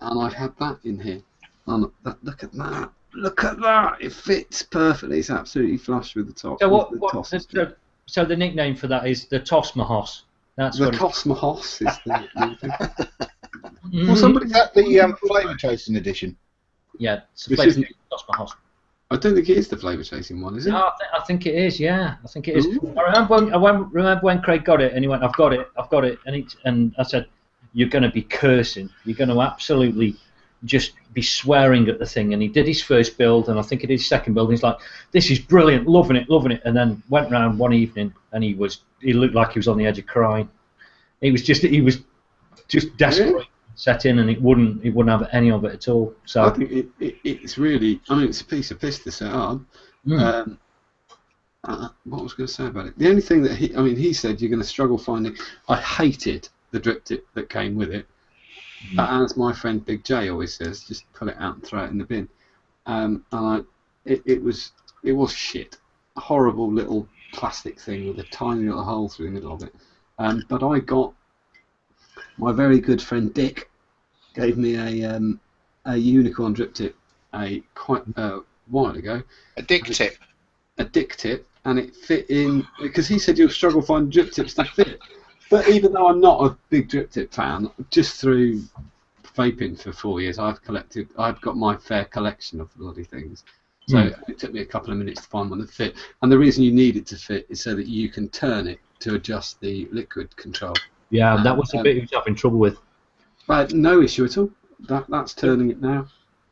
S2: I've had that in here. And look at that! Look at that! It fits perfectly. It's absolutely flush with the top.
S3: So the nickname for that is the Tosmahos. That's
S2: the
S3: what
S2: Tosmahos is the nickname.
S4: Well, somebody's at the flavour chasing edition.
S3: Yeah, it's the
S2: This
S3: flavour
S2: isn't-
S3: Tosmahos.
S2: I don't think it is the flavour chasing one, is it?
S3: No, I think it is. Yeah, I think it is.
S2: Ooh.
S3: I remember when Craig got it, and he went, "I've got it," and I said, "You're going to be cursing. You're going to absolutely just be swearing at the thing." And he did his first build, and I think he did his second build. And he's like, "This is brilliant, loving it." And then went round one evening, and he looked like he was on the edge of crying. He was just desperate.
S2: Really?
S3: Set in, and it wouldn't have any of it at all. So
S2: I think it's really. I mean, it's a piece of piss to set up. What was I going to say about it? The only thing that he said you're going to struggle finding. I hated the drip tip that came with it. But as my friend Big J always says, just pull it out and throw it in the bin. It was shit. A horrible little plastic thing with a tiny little hole through the middle of it. But I got my very good friend Dick gave me a unicorn drip tip quite a while ago.
S5: A dick tip.
S2: A dick tip, and it fit in because he said you'll struggle finding drip tips that fit. But even though I'm not a big drip tip fan, just through vaping for 4 years, I've got my fair collection of bloody things. So it took me a couple of minutes to find one that fit. And the reason you need it to fit is so that you can turn it to adjust the liquid control.
S3: yeah, that was the bit he was having trouble with.
S2: But no issue at all. That's turning it now.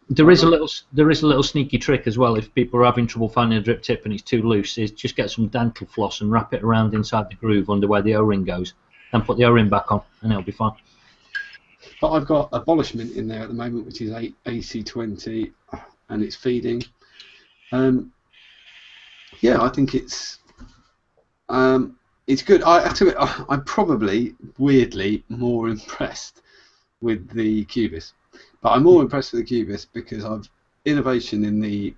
S3: There is a little sneaky trick as well. If people are having trouble finding a drip tip and it's too loose, is just get some dental floss and wrap it around inside the groove under where the O-ring goes, and put the O-ring back on, and it'll be fine.
S2: But I've got abolishment in there at the moment, which is AC20, and it's feeding. Yeah, I think it's good. I'm probably weirdly more impressed with the Cubis, but I'm more impressed with the Cubis because I've innovation in the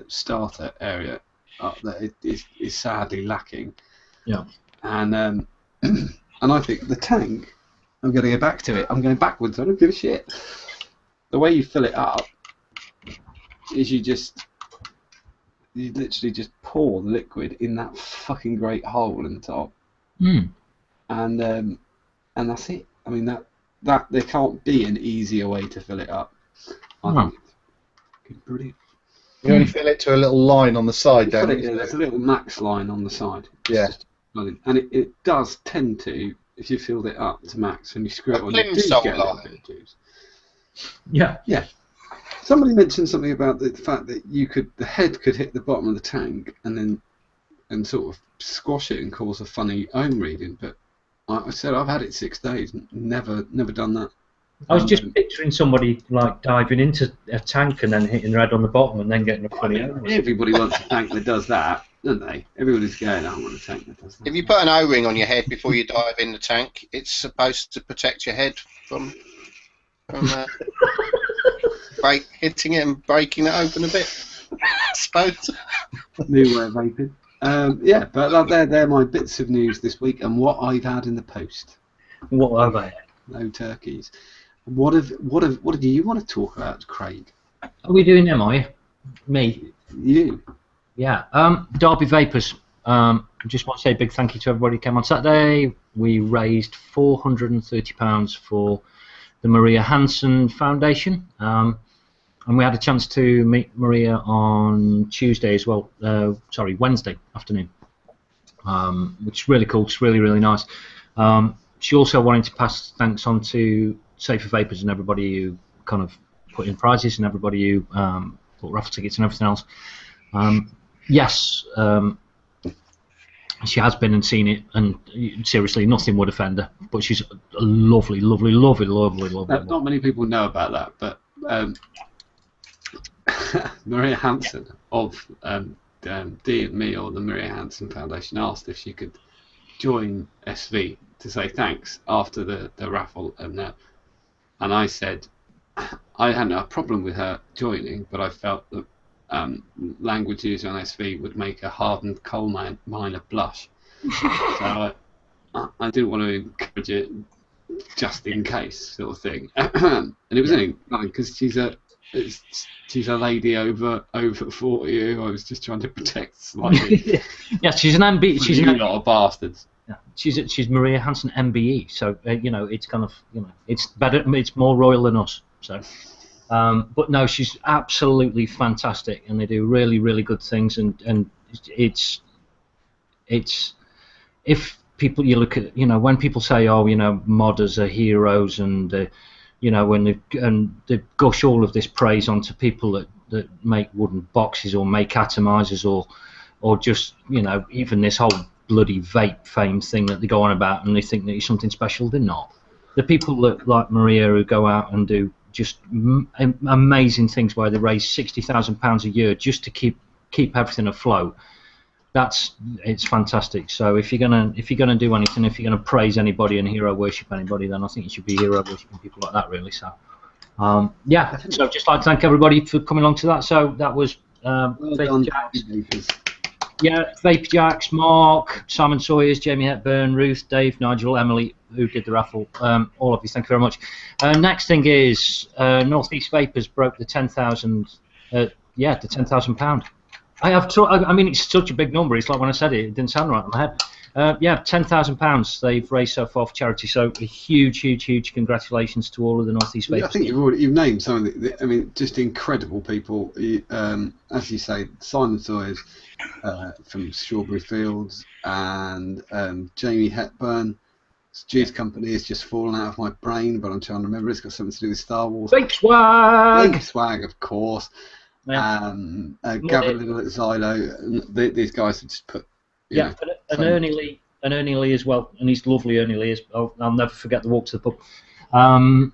S2: starter area that is sadly lacking.
S3: Yeah.
S2: And and I think the tank. I'm going to go back to it. I'm going backwards. I don't give a shit. The way you fill it up is you literally just pour the liquid in that fucking great hole in the top, and that's it. I mean that there can't be an easier way to fill it up. I think it's brilliant.
S4: You only fill it to a little line on the side, don't you?
S2: There's a little max line on the side.
S4: Yeah.
S2: And it does tend to, if you filled it up to max and you screw it on, you do
S5: plimsoll
S2: get a little
S5: line.
S2: bit of juice.
S3: Yeah.
S2: Yeah. Somebody mentioned something about the fact that the head could hit the bottom of the tank and sort of squash it and cause a funny ohm reading. But I said I've had it 6 days, never done that.
S3: I was just picturing somebody like diving into a tank and then hitting their head on the bottom and then getting a funny ohm.
S2: Everybody wants a tank that does that, don't they? Everybody's going, I want a tank that does that.
S5: If you put an O-ring on your head before you dive in the tank, it's supposed to protect your head from hitting it and breaking it open a bit. I suppose.
S2: New way of vaping. Yeah, but they're my bits of news this week and what I've had in the post.
S3: What have I?
S2: No turkeys. What do you want to talk about, Craig?
S3: Are we doing them, are you? Me?
S2: You.
S3: Yeah. Derby Vapors. I just want to say a big thank you to everybody who came on Saturday. We raised £430 for the Maria Hansen Foundation. And we had a chance to meet Maria on Tuesday as well. Wednesday afternoon. Which is really cool. It's really, really nice. She also wanted to pass thanks on to Safer Vapors and everybody who kind of put in prizes and everybody who bought raffle tickets and everything else. Yes, she has been and seen it, and seriously, nothing would offend her. But she's a lovely, lovely, lovely, lovely, lovely.
S2: Not many people know about that, but Maria Hansen of Dee and me or the Maria Hansen Foundation asked if she could join SV to say thanks after the raffle, and I said I hadn't a problem with her joining, but I felt that language used on SV would make a hardened coal miner blush. So I didn't want to encourage it just in case, sort of thing. And it was only because she's a lady over 40 who I was just trying to protect slightly.
S3: Yeah, she's an MB. She's
S2: a lot of bastards.
S3: Yeah, she's Maria Hansen MBE, so it's kind of it's better, it's more royal than us. So, but no, she's absolutely fantastic, and they do really, really good things. And it's if people, you look at when people say, oh, modders are heroes, and when they gush all of this praise onto people that make wooden boxes or make atomizers or just even this whole bloody vape fame thing that they go on about, and they think that it's something special. They're not. The people that like Maria who go out and do just amazing things where they raise £60,000 a year just to keep everything afloat. It's fantastic. So if you're gonna do anything, if you're gonna praise anybody and hero worship anybody, then I think you should be hero worshiping people like that, really. So yeah. So just like to thank everybody for coming along to that. So that was yeah, Vape Jacks, Mark, Simon Sawyers, Jamie Hepburn, Ruth, Dave, Nigel, Emily, who did the raffle. All of you, thank you very much. Next thing is Northeast Vapors broke the 10,000. The £10,000. I mean, it's such a big number. It's like when I said it didn't sound right in my head. Yeah, £10,000 they've raised so far for charity. So a huge congratulations to all of the Northeast Vapors.
S2: I think you've named some of the I mean, just incredible people. As you say, Simon Sawyers from Strawberry Fields, and Jamie Hepburn. Stu's company has just fallen out of my brain, but I'm trying to remember. It's got something to do with Star Wars.
S3: Vape Swag!
S2: Vape Swag, of course.
S3: Yeah.
S2: Gavin Little at Xylo. These guys have just put.
S3: And Ernie Lee as well, and he's lovely. Ernie Lee. I'll never forget the walk to the pub.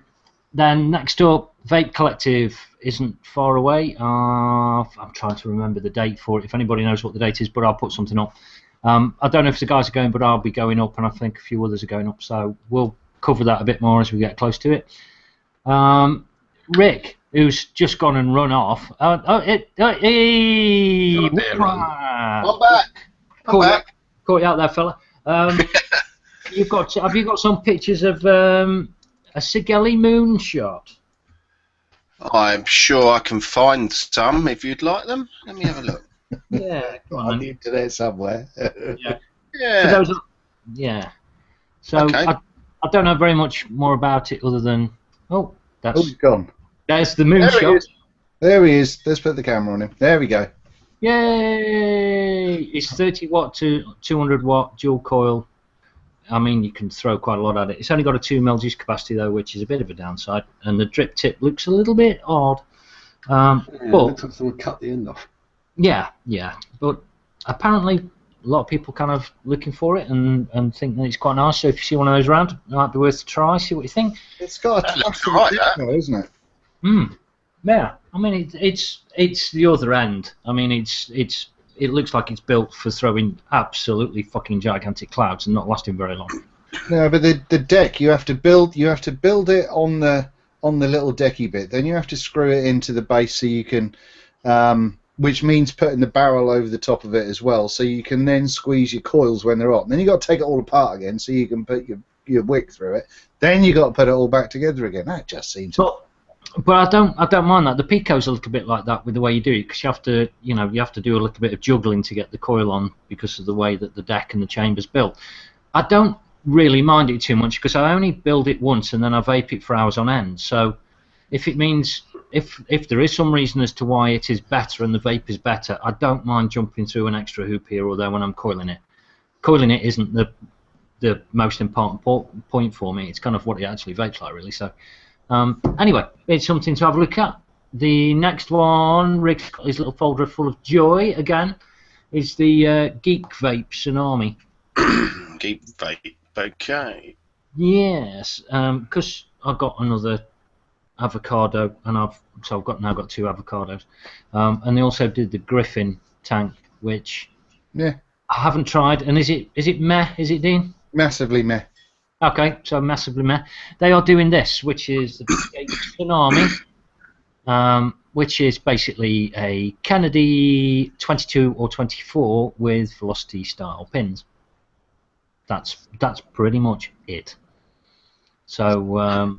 S3: Then next up, Vape Collective isn't far away. I'm trying to remember the date for it. If anybody knows what the date is, but I'll put something up. I don't know if the guys are going, but I'll be going up, and I think a few others are going up. So we'll cover that a bit more as we get close to it. Rick, who's just gone and run off.
S5: I'm back.
S3: Caught you out there, fella. Have you got some pictures of a Sigelli moonshot?
S5: I'm sure I can find some if you'd like them. Let me have a look.
S3: Yeah,
S4: on the internet somewhere.
S5: Yeah.
S3: So
S5: okay.
S3: I don't know very much more about it other than
S4: He's gone.
S3: There's the moonshot.
S4: There he is. Let's put the camera on him. There we go.
S3: Yay! It's 30 watt to 200 watt dual coil. I mean, you can throw quite a lot at it. It's only got a 2 mil juice capacity though, which is a bit of a downside. And the drip tip looks a little bit odd. But
S2: looks like someone cut the end off.
S3: Yeah. But apparently, a lot of people kind of looking for it and think that it's quite nice. So if you see one of those around, it might be worth a try. See what you think.
S4: It's got a touch of
S5: right,
S4: isn't it?
S3: Yeah. I mean, it's the other end. I mean, it looks like it's built for throwing absolutely fucking gigantic clouds and not lasting very long.
S4: No, but the deck you have to build it on the little decky bit. Then you have to screw it into the base so you can, which means putting the barrel over the top of it as well, so you can then squeeze your coils when they're hot. And then you got to take it all apart again so you can put your wick through it. Then you got to put it all back together again. That just seems.
S3: But I don't mind that. The Pico's a little bit like that with the way you do it, because you have to do a little bit of juggling to get the coil on because of the way that the deck and the chamber's built. I don't really mind it too much because I only build it once and then I vape it for hours on end. So if it means if there is some reason as to why it is better and the vape is better, I don't mind jumping through an extra hoop here or there when I'm coiling it. Coiling it isn't the most important point for me. It's kind of what it actually vapes like, really. So. Anyway, it's something to have a look at. The next one, Rick's got his little folder full of joy again, is the Geek Vape Tsunami.
S5: Geek Vape, okay.
S3: Yes, because I've got another avocado, and I've now got 2 avocados, and they also did the Griffin tank which
S4: Yeah.
S3: I haven't tried. And is it meh? Is it, Dean?
S4: Massively meh.
S3: Okay, so massively meh. They are doing this, which is the Tsunami, which is basically a Kennedy 22 or 24 with velocity style pins. That's pretty much it. So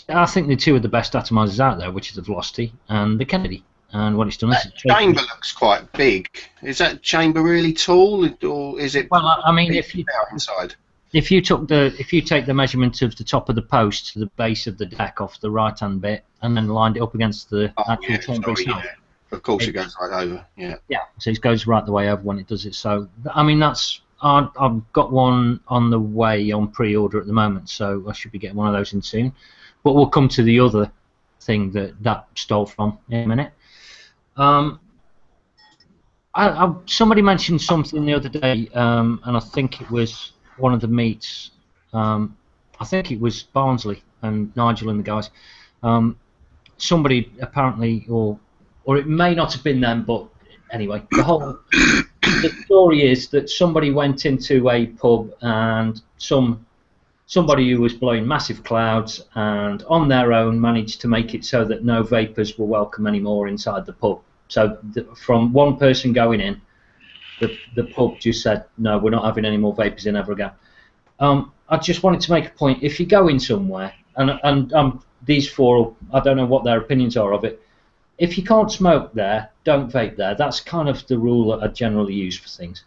S3: I think the two are the best atomizers out there, which is the velocity and the Kennedy. And what it's done is
S5: That chamber looks quite big. Is that chamber really tall, or is it?
S3: Well, I mean, if you
S5: out inside.
S3: If you take the measurement of the top of the post to the base of the deck off the right hand bit and then lined it up against the actual chamber itself,
S5: of course it goes right over. Yeah.
S3: Yeah, so it goes right the way over when it does it. So I mean, I've got one on the way on pre-order at the moment, so I should be getting one of those in soon. But we'll come to the other thing that stole from in a minute. Somebody mentioned something the other day, and I think it was one of the meets. I think it was Barnsley and Nigel and the guys. Somebody apparently, or it may not have been them, but anyway, the story is that somebody went into a pub and somebody who was blowing massive clouds and on their own managed to make it so that no vapors were welcome anymore inside the pub. So from one person going in, the pub just said, no, we're not having any more vapors in ever again. I just wanted to make a point. If you go in somewhere, and these four, I don't know what their opinions are of it, if you can't smoke there, don't vape there. That's kind of the rule that I generally use for things.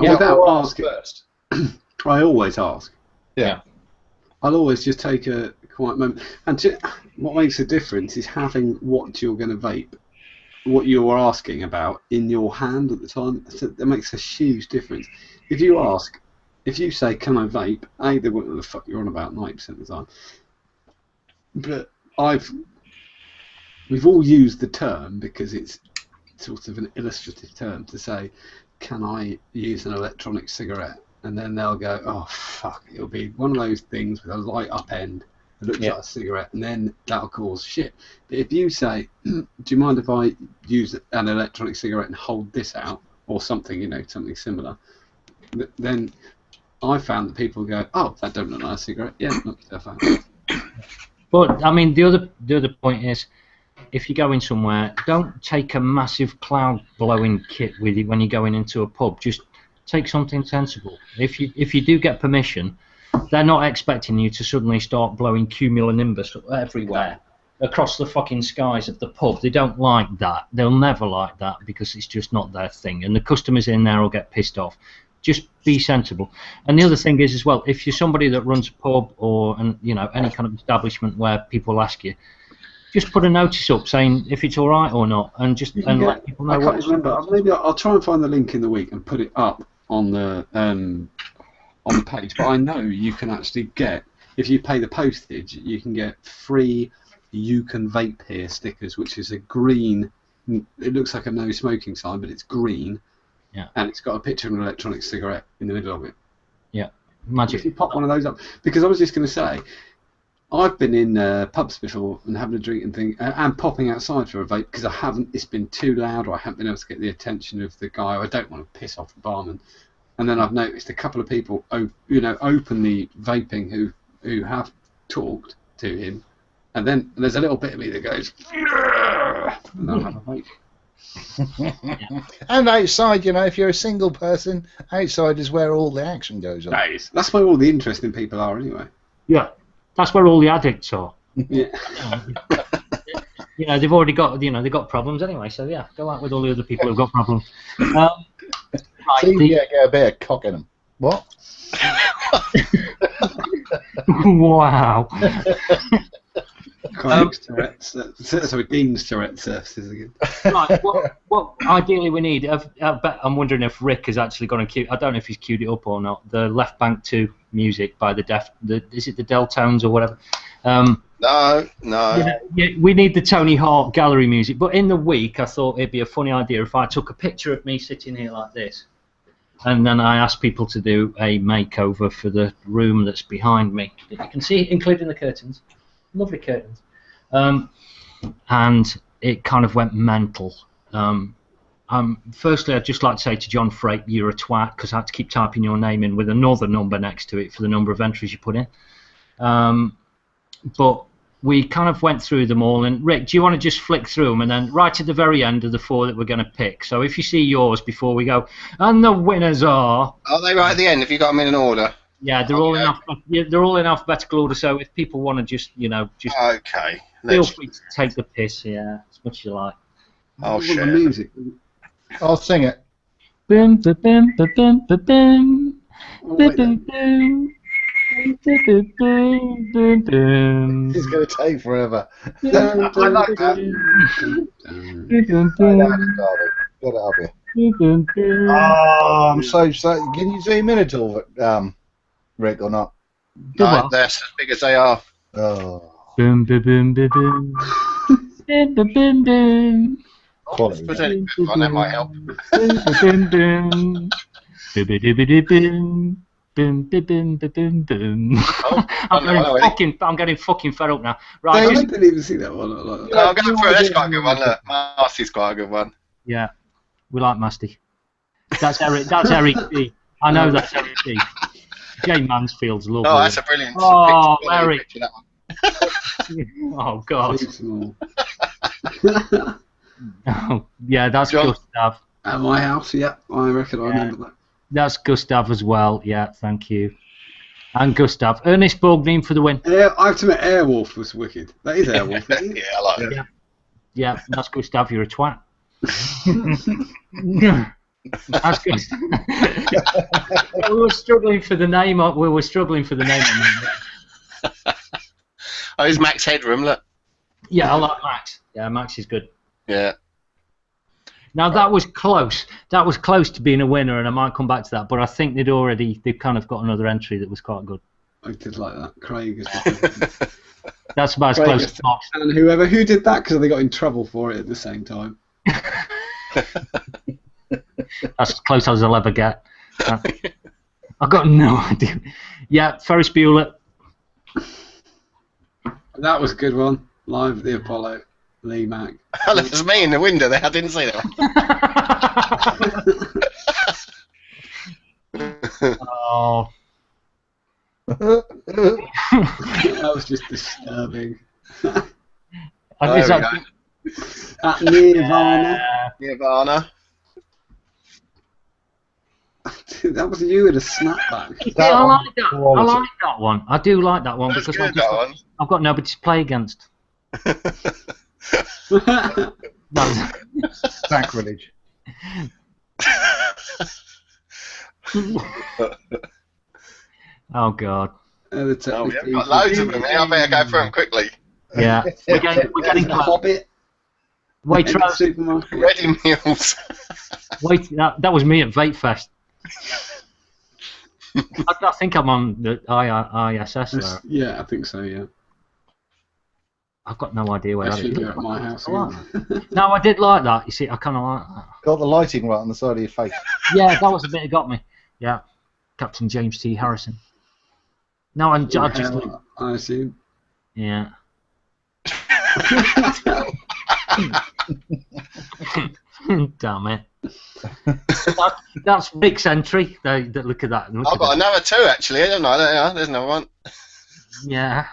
S2: Yeah, without asking first. I always ask.
S3: Yeah.
S2: I'll always just take a quiet moment. And what makes a difference is having what you're going to vape, what you're asking about in your hand at the time. So that makes a huge difference. If you say, can I vape? They won't know the fuck you're on about 90% of the time. But we've all used the term because it's sort of an illustrative term to say, can I use an electronic cigarette? And then they'll go, oh fuck, it'll be one of those things with a light up end that looks like a cigarette, and then that'll cause shit. But if you say, do you mind if I use an electronic cigarette and hold this out, or something, something similar, then I found that people go, oh, that don't look like a cigarette. Yeah, knock yourself out.
S3: But I mean, the other point is, if you're going somewhere, don't take a massive cloud blowing kit with you when you're going into a pub. Just take something sensible. If you do get permission, they're not expecting you to suddenly start blowing cumulonimbus everywhere across the fucking skies of the pub. They don't like that. They'll never like that because it's just not their thing. And the customers in there will get pissed off. Just be sensible. And the other thing is as well, if you're somebody that runs a pub or any kind of establishment where people ask you, just put a notice up saying if it's all right or not, and let people know.
S2: I can't remember. Maybe I'll try and find the link in the week and put it up on the page. But I know you can actually get, if you pay the postage, you can get free "You Can Vape Here" stickers, which is a green. It looks like a no smoking sign, but it's green.
S3: Yeah.
S2: And it's got a picture of an electronic cigarette in the middle of it.
S3: Yeah. Magic.
S2: If you pop one of those up, because I was just going to say, I've been in pubs before and having a drink and popping outside for a vape because it's been too loud, or I haven't been able to get the attention of the guy, or I don't want to piss off the barman. And then I've noticed a couple of people, openly vaping who have talked to him, and then there's a little bit of me that goes, and I'll have a vape.
S4: And outside, if you're a single person, outside is where all the action goes on.
S2: That's where all the interesting people are, anyway.
S3: Yeah, that's where all the addicts are.
S2: Yeah.
S3: They've already got, they've got problems anyway. So yeah, go out with all the other people who've got problems.
S4: Get a bit of cock in them. What?
S3: Wow.
S2: Dean's Tourette surfaces again.
S3: Right, what ideally we need, I'm wondering if Rick has actually gone and queued, I don't know if he's queued it up or not, the Left Bank 2 music by is it the Deltones or whatever?
S5: No.
S3: We need the Tony Hawk gallery music, but in the week I thought it'd be a funny idea if I took a picture of me sitting here like this, and then I asked people to do a makeover for the room that's behind me that you can see, including the curtains. Lovely curtains. And it kind of went mental. Firstly, I'd just like to say to John Freight, you're a twat, because I had to keep typing your name in with another number next to it for the number of entries you put in. But we kind of went through them all, and Rick, do you want to just flick through them, and then right at the very end of the 4 that we're going to pick. So if you see yours before we go, and the winners are...
S5: Are they right at the end? Have you got them in an order?
S3: Yeah, they're all in alphabetical order. So if people want to just, just
S5: Okay.
S3: feel free to take the piss, yeah, as much as you like.
S5: I'll share.
S2: The music.
S4: I'll sing it.
S3: Bim, ba, bim, ba, bim, ba, bim.
S2: Oh,
S3: Bim,
S2: wait,
S3: bim, bim. Bim, bim, bim, bim, bim.
S4: It's going to take forever.
S2: I
S4: like that.
S3: Bim, bim,
S4: Get it up here.
S3: bim, bim, bim.
S4: Oh, I'm so sorry. Can you zoom in at all, Rick, or not?
S5: No, they're as big as they are.
S4: Oh,
S3: Bim, bim, bim, bim, bim. Bim, bim, bim, bim.
S4: quality.
S5: Put any bit on, that might help.
S3: Bim, bim, bim. Bim, bim, bim, bim, bim.
S5: Oh,
S3: I'm getting fucking fed up now. Right,
S2: I
S3: just,
S2: didn't even see that one. Like that.
S5: I'll go for it. That's quite a good one. Look, Marcy's quite a good one.
S3: yeah, we like Masty. That's Eric. That's Eric D. I know that's Eric D. Jay Mansfield's lovely.
S5: Oh, that's a brilliant
S3: Oh,
S5: picture.
S3: Eric.
S5: Picture, that one.
S3: Oh God.
S2: Too small.
S3: Oh, yeah, that's
S5: John.
S3: Gustav.
S2: At my house, yeah, I reckon I remember that.
S3: That's Gustav as well. Yeah, thank you. And Gustav. Ernest Borgnine for the win.
S2: I have to admit, Airwolf was wicked. That is Airwolf, isn't it?
S5: Yeah, I like it.
S3: Yeah, that's Gustav. You're a twat. That's good. We were struggling for the name. We were struggling for the name.
S5: Oh, here's Max Headroom, look.
S3: Yeah, I like Max. Yeah, Max is good.
S5: Yeah.
S3: Now that was close. That was close to being a winner, and I might come back to that. But I think they've kind of got another entry that was quite good.
S2: I did like that. Craig.
S3: That's about as close as Fox.
S2: And who did that because they got in trouble for it at the same time.
S3: That's as close as I'll ever get. I've got no idea. Yeah, Ferris Bueller.
S2: That was a good one. Live at the Apollo. Lee Mack.
S5: Oh, that was me in the window there. I didn't see that one.
S3: Oh.
S2: That was just disturbing.
S3: Is
S5: There
S3: that,
S2: At Nirvana.
S5: Nirvana.
S2: That was you with a snapback.
S3: yeah, I like that. I like that one. I do like that one
S5: That's
S3: because
S5: good, that one.
S3: I've got nobody to play against. No.
S4: Sacrilege.
S3: Oh God.
S5: Oh, we've got loads of them here. I better go through them quickly.
S3: Yeah. We're getting
S2: the
S3: close.
S2: Hobbit.
S3: Waitrose.
S2: Supermarket.
S5: Ready meals.
S3: Wait, that was me at Vape Fest. I think I'm on the ISS there.
S2: Yeah, I think so. Yeah.
S3: I've got no idea where that
S2: Actually,
S3: is.
S2: you're at my house.
S3: No, I did like that. You see, I kind of like that.
S4: Got the lighting right on the side of your face.
S3: Yeah, that was a bit that got me. Yeah, Captain James T. Harrison. No, I just
S2: I assume.
S3: yeah. Damn it. That's Rick's entry. Look at that.
S5: I've got another two actually, haven't I? There's another one.
S3: Yeah.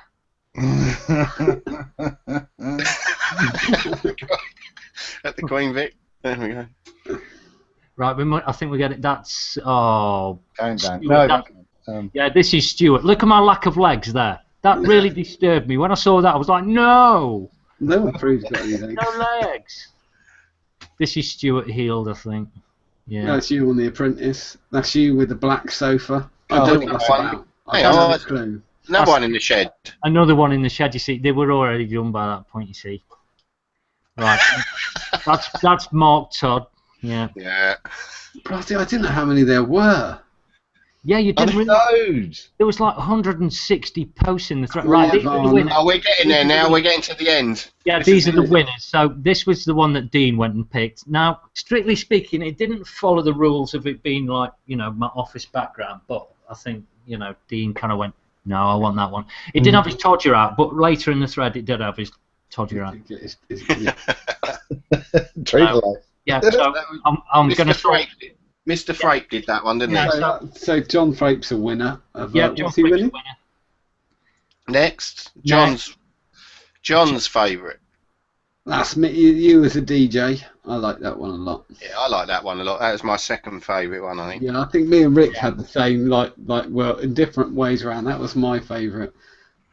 S5: At the Queen Vic. There we go.
S3: Right, I think we get it. That's Stuart,
S4: No,
S3: yeah, this is Stuart. Look at my lack of legs there. That really disturbed me. When I saw that, I was like, no,
S2: No one proves got anything.
S3: no legs. This is Stuart Heald, I think. Yeah.
S2: That's you on The Apprentice. That's you with the black sofa. I don't know what that's about. I
S5: Hang
S2: don't
S5: on.
S2: have a clue.
S5: Another one in the shed.
S3: Another one in the shed. You see, they were already done by that point. You see. Right. that's Mark Todd. Yeah.
S5: Yeah.
S2: Bloody, I didn't know how many there were.
S3: Yeah, you didn't really.
S4: loads.
S3: There was like 160 posts in the thread.
S2: Yeah,
S3: Right, these are the winners.
S5: Oh, we're getting there now. We're getting to the end.
S3: Yeah, these are the winners. So this was the one that Dean went and picked. Now, strictly speaking, it didn't follow the rules of it being like, my office background. But I think, Dean kind of went, no, I want that one. It didn't have his Todger out, but later in the thread it did have his Todger out.
S4: Treat life.
S3: Yeah, so I'm going to sort.
S5: Mr. Frape did that one, didn't
S3: Yeah,
S5: he?
S2: So John Frape's a winner.
S3: Yeah, John
S2: what's he
S3: Frape's
S2: winning?
S3: winner.
S5: Next,
S3: Next.
S5: John's favourite.
S2: That's me. You as a DJ. I like that one a lot.
S5: Yeah, I like that one a lot. That was my second favourite one, I think.
S2: Yeah, I think me and Rick had the same, well, in different ways around. That was my favourite,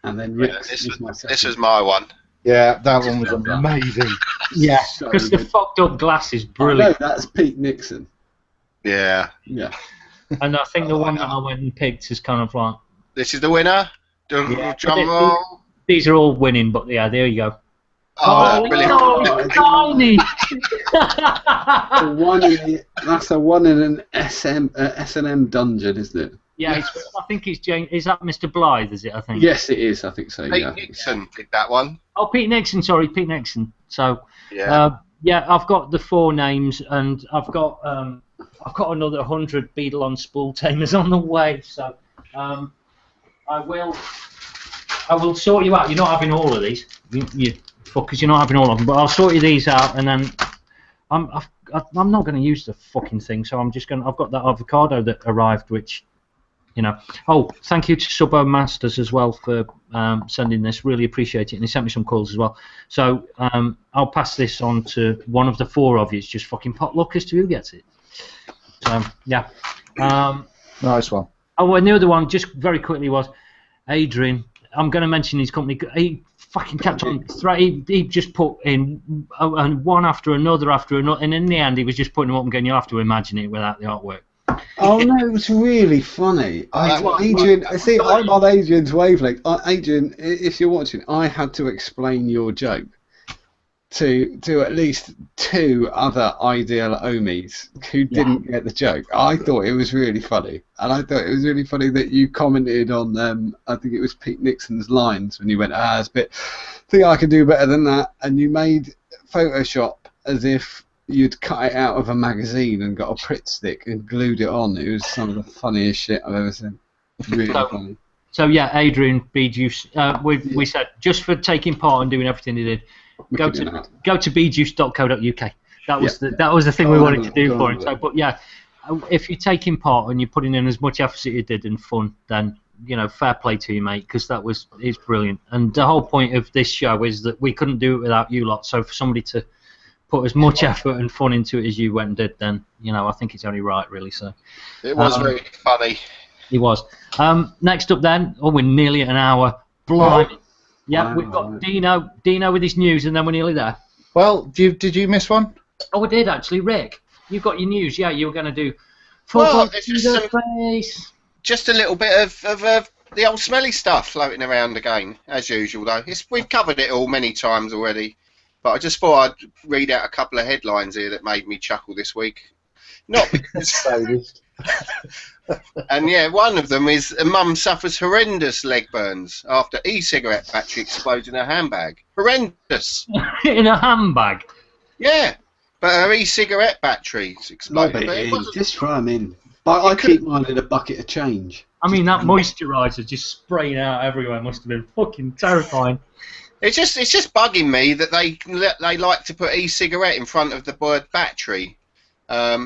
S2: and then Rick's is my second.
S5: This was my one.
S4: Yeah, that one was amazing.
S3: Yeah,
S2: So
S3: because the
S2: good.
S3: fucked up glass is
S2: I know,
S3: brilliant.
S2: that's Pete Nixon.
S5: Yeah.
S2: Yeah.
S3: And I think the one that I went and picked is kind of like.
S5: This is the winner.
S3: Yeah,
S5: Drum roll.
S3: These are all winning, but yeah, there you go.
S5: Oh, brilliant.
S3: no, it's tiny.
S2: That's a one in an S&M dungeon, isn't it?
S3: Yeah, I think it's James. Is that Mr. Blythe? Is it? I think.
S2: Yes, it is. I think so.
S5: Pete
S2: Yeah.
S5: Nixon did that one.
S3: Oh, Pete Nixon. Sorry, Pete Nixon. So.
S5: Yeah.
S3: Yeah, I've got the 4 names, and I've got another 100 Beetle on spool tamers on the way. So, I will sort you out. You're not having all of these, you fuckers. You're not having all of them, but I'll sort you these out, and then I'm not going to use the fucking thing. So I've got that avocado that arrived, which. Oh, thank you to Subbo Masters as well for sending this. Really appreciate it. And he sent me some calls as well. So I'll pass this on to one of the 4 of you. It's just fucking potluck as to who gets it. So, yeah.
S4: Nice one.
S3: Oh, and the other one, just very quickly, was Adrian. I'm going to mention his company. He fucking kept on. He just put in one after another, and in the end, he was just putting them up and going, you'll have to imagine it without the artwork.
S2: Oh no, it was really funny. Adrian, I'm on Adrian's wavelength. Adrian, if you're watching, I had to explain your joke to at least 2 other ideal Omis who didn't get the joke. I thought it was really funny, and I thought it was really funny that you commented on I think it was Pete Nixon's lines when you went, it's a bit. Think I can do better than that, and you made Photoshop as if you'd cut it out of a magazine and got a Pritt stick and glued it on. It was some of the funniest shit I've ever seen. Really funny.
S3: So yeah, Adrian B Juice. We said just for taking part and doing everything he did, go to bjuice.co.uk. That was the thing we wanted to do for him. So, but yeah, if you're taking part and you're putting in as much effort as you did and fun, then fair play to you, mate, because it's brilliant. And the whole point of this show is that we couldn't do it without you lot. So for somebody to put as much effort and fun into it as you went and did, then I think it's only right, really. So
S5: it was very funny.
S3: He was. Next up, then, we're nearly at an hour. Blimey. Yeah, we've got Dino with his news, and then we're nearly there.
S4: Well, did you miss one?
S3: Oh, we did actually, Rick. You've got your news. Yeah, you were going to do.
S5: Just a little bit of the old smelly stuff floating around again, as usual. Though we've covered it all many times already. But I just thought I'd read out a couple of headlines here that made me chuckle this week. Not because... And yeah, one of them is a mum suffers horrendous leg burns after e-cigarette battery explodes in her handbag. Horrendous.
S3: In a handbag?
S5: Yeah, but her e-cigarette battery's exploded.
S2: Just throw them in. But I keep mine in a bucket of change.
S3: I mean, that moisturiser just spraying out everywhere must have been fucking terrifying.
S5: It's just bugging me that they like to put e-cigarette in front of the word battery.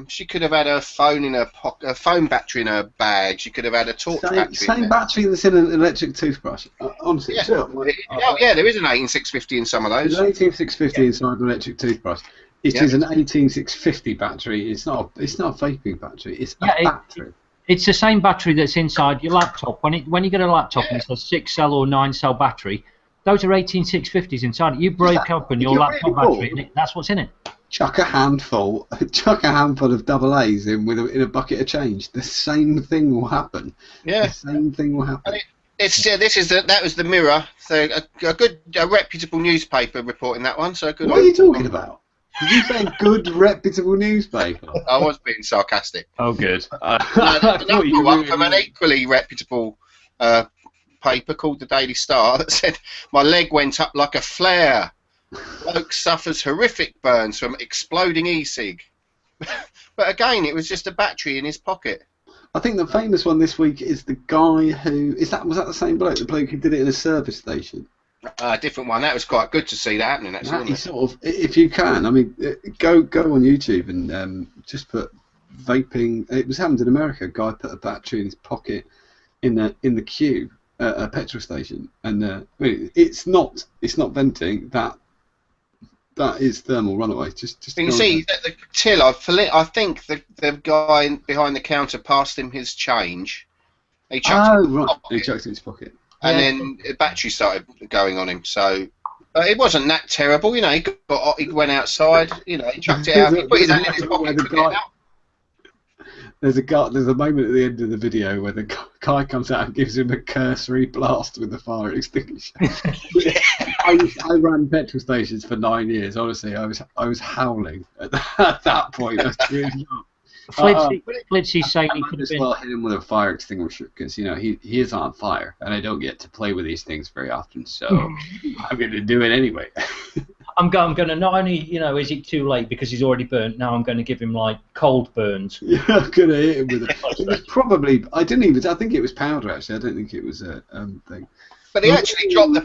S5: She could have had her phone in her pocket, a phone battery in her bag. She could have had a torch battery. Same
S2: battery that's in an electric toothbrush. Honestly,
S5: yeah. Yeah, there is an 18650 in some of those.
S2: There's an 18650 inside an electric toothbrush. It is an 18650 battery. It's not a vaping battery. It's a battery.
S3: It's the same battery that's inside your laptop. When you get a laptop and it's a 6-cell or 9-cell battery, those are 18650s inside it. You break open your laptop battery, and that's what's in it.
S2: Chuck a handful of double A's in in a bucket of change. The same thing will happen.
S5: Yeah.
S2: The same thing will happen.
S5: That was the Mirror. So a reputable newspaper reporting that one. So good.
S2: What are you talking about? Did you say good reputable newspaper?
S5: I was being sarcastic.
S3: Oh, good.
S5: Another one from an equally reputable paper called the Daily Star that said, "My leg went up like a flare. Blokes suffers horrific burns from exploding e-cig." But again, it was just a battery in his pocket.
S2: I think the famous one this week is the guy who was that the same bloke, the bloke who did it in a service station?
S5: A different one. That was quite good to see that happening, actually.
S2: That
S5: Wasn't
S2: is
S5: it?
S2: sort of, if you can, I mean, go on YouTube and just put vaping. It was happened in America. A guy put a battery in his pocket in the queue at a petrol station, and I mean, it's not venting. That is thermal runaway. Just
S5: You can
S2: go
S5: see
S2: on
S5: that the till. I think the guy behind the counter passed him his change. He chucked it
S2: Oh
S5: in his
S2: right,
S5: pocket,
S2: he chucked it in his pocket.
S5: and
S3: Yeah.
S5: then the battery started going on him. So it wasn't that terrible, you know. He went outside, you know. He chucked it out. He put his hand in his pocket, took it out.
S2: There's a moment at the end of the video where the guy comes out and gives him a cursory blast with the fire extinguisher. I ran petrol stations for 9 years. Honestly, I was howling at that point. I was really
S3: Flitzy's saying he could have
S2: just
S3: been.
S2: well hit him with a fire extinguisher because you know he is on fire, and I don't get to play with these things very often, so I'm going to do it anyway.
S3: I'm going to not only, you know, is it too late because he's already burnt. Now I'm going to give him like cold burns.
S2: Yeah, I'm going to hit him with it. It was probably I think it was powder actually. I don't think it was a thing.
S5: But he actually dropped the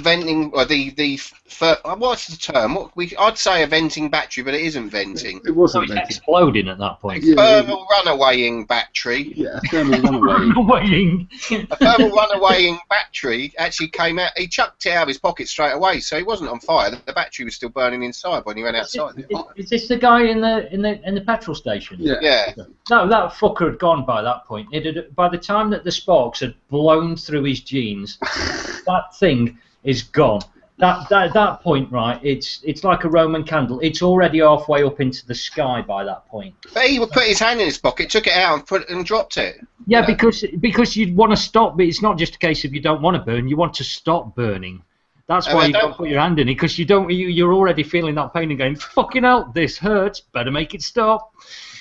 S5: venting or what's the term? I'd say a venting battery, but it isn't venting.
S2: It wasn't
S3: It's
S2: venting.
S3: exploding at that point.
S2: Yeah.
S5: Thermal runawaying battery.
S2: Yeah, thermal runaway.
S3: Weighing.
S5: A thermal runawaying battery actually came out. He chucked it out of his pocket straight away, so he wasn't on fire. The battery was still burning inside when he went outside.
S3: Is this the guy in the petrol station?
S2: Yeah.
S5: Yeah.
S3: No, that fucker had gone by that point. By the time that the sparks had blown through his jeans, that thing is gone. That point, right? It's like a Roman candle. It's already halfway up into the sky by that point.
S5: But he would put his hand in his pocket, took it out, and dropped it.
S3: Yeah, because you'd want to stop, but it's not just a case of you don't want to burn. You want to stop burning. That's why you don't put your hand in it, because you're already feeling that pain and going, fucking hell, this hurts. Better make it stop.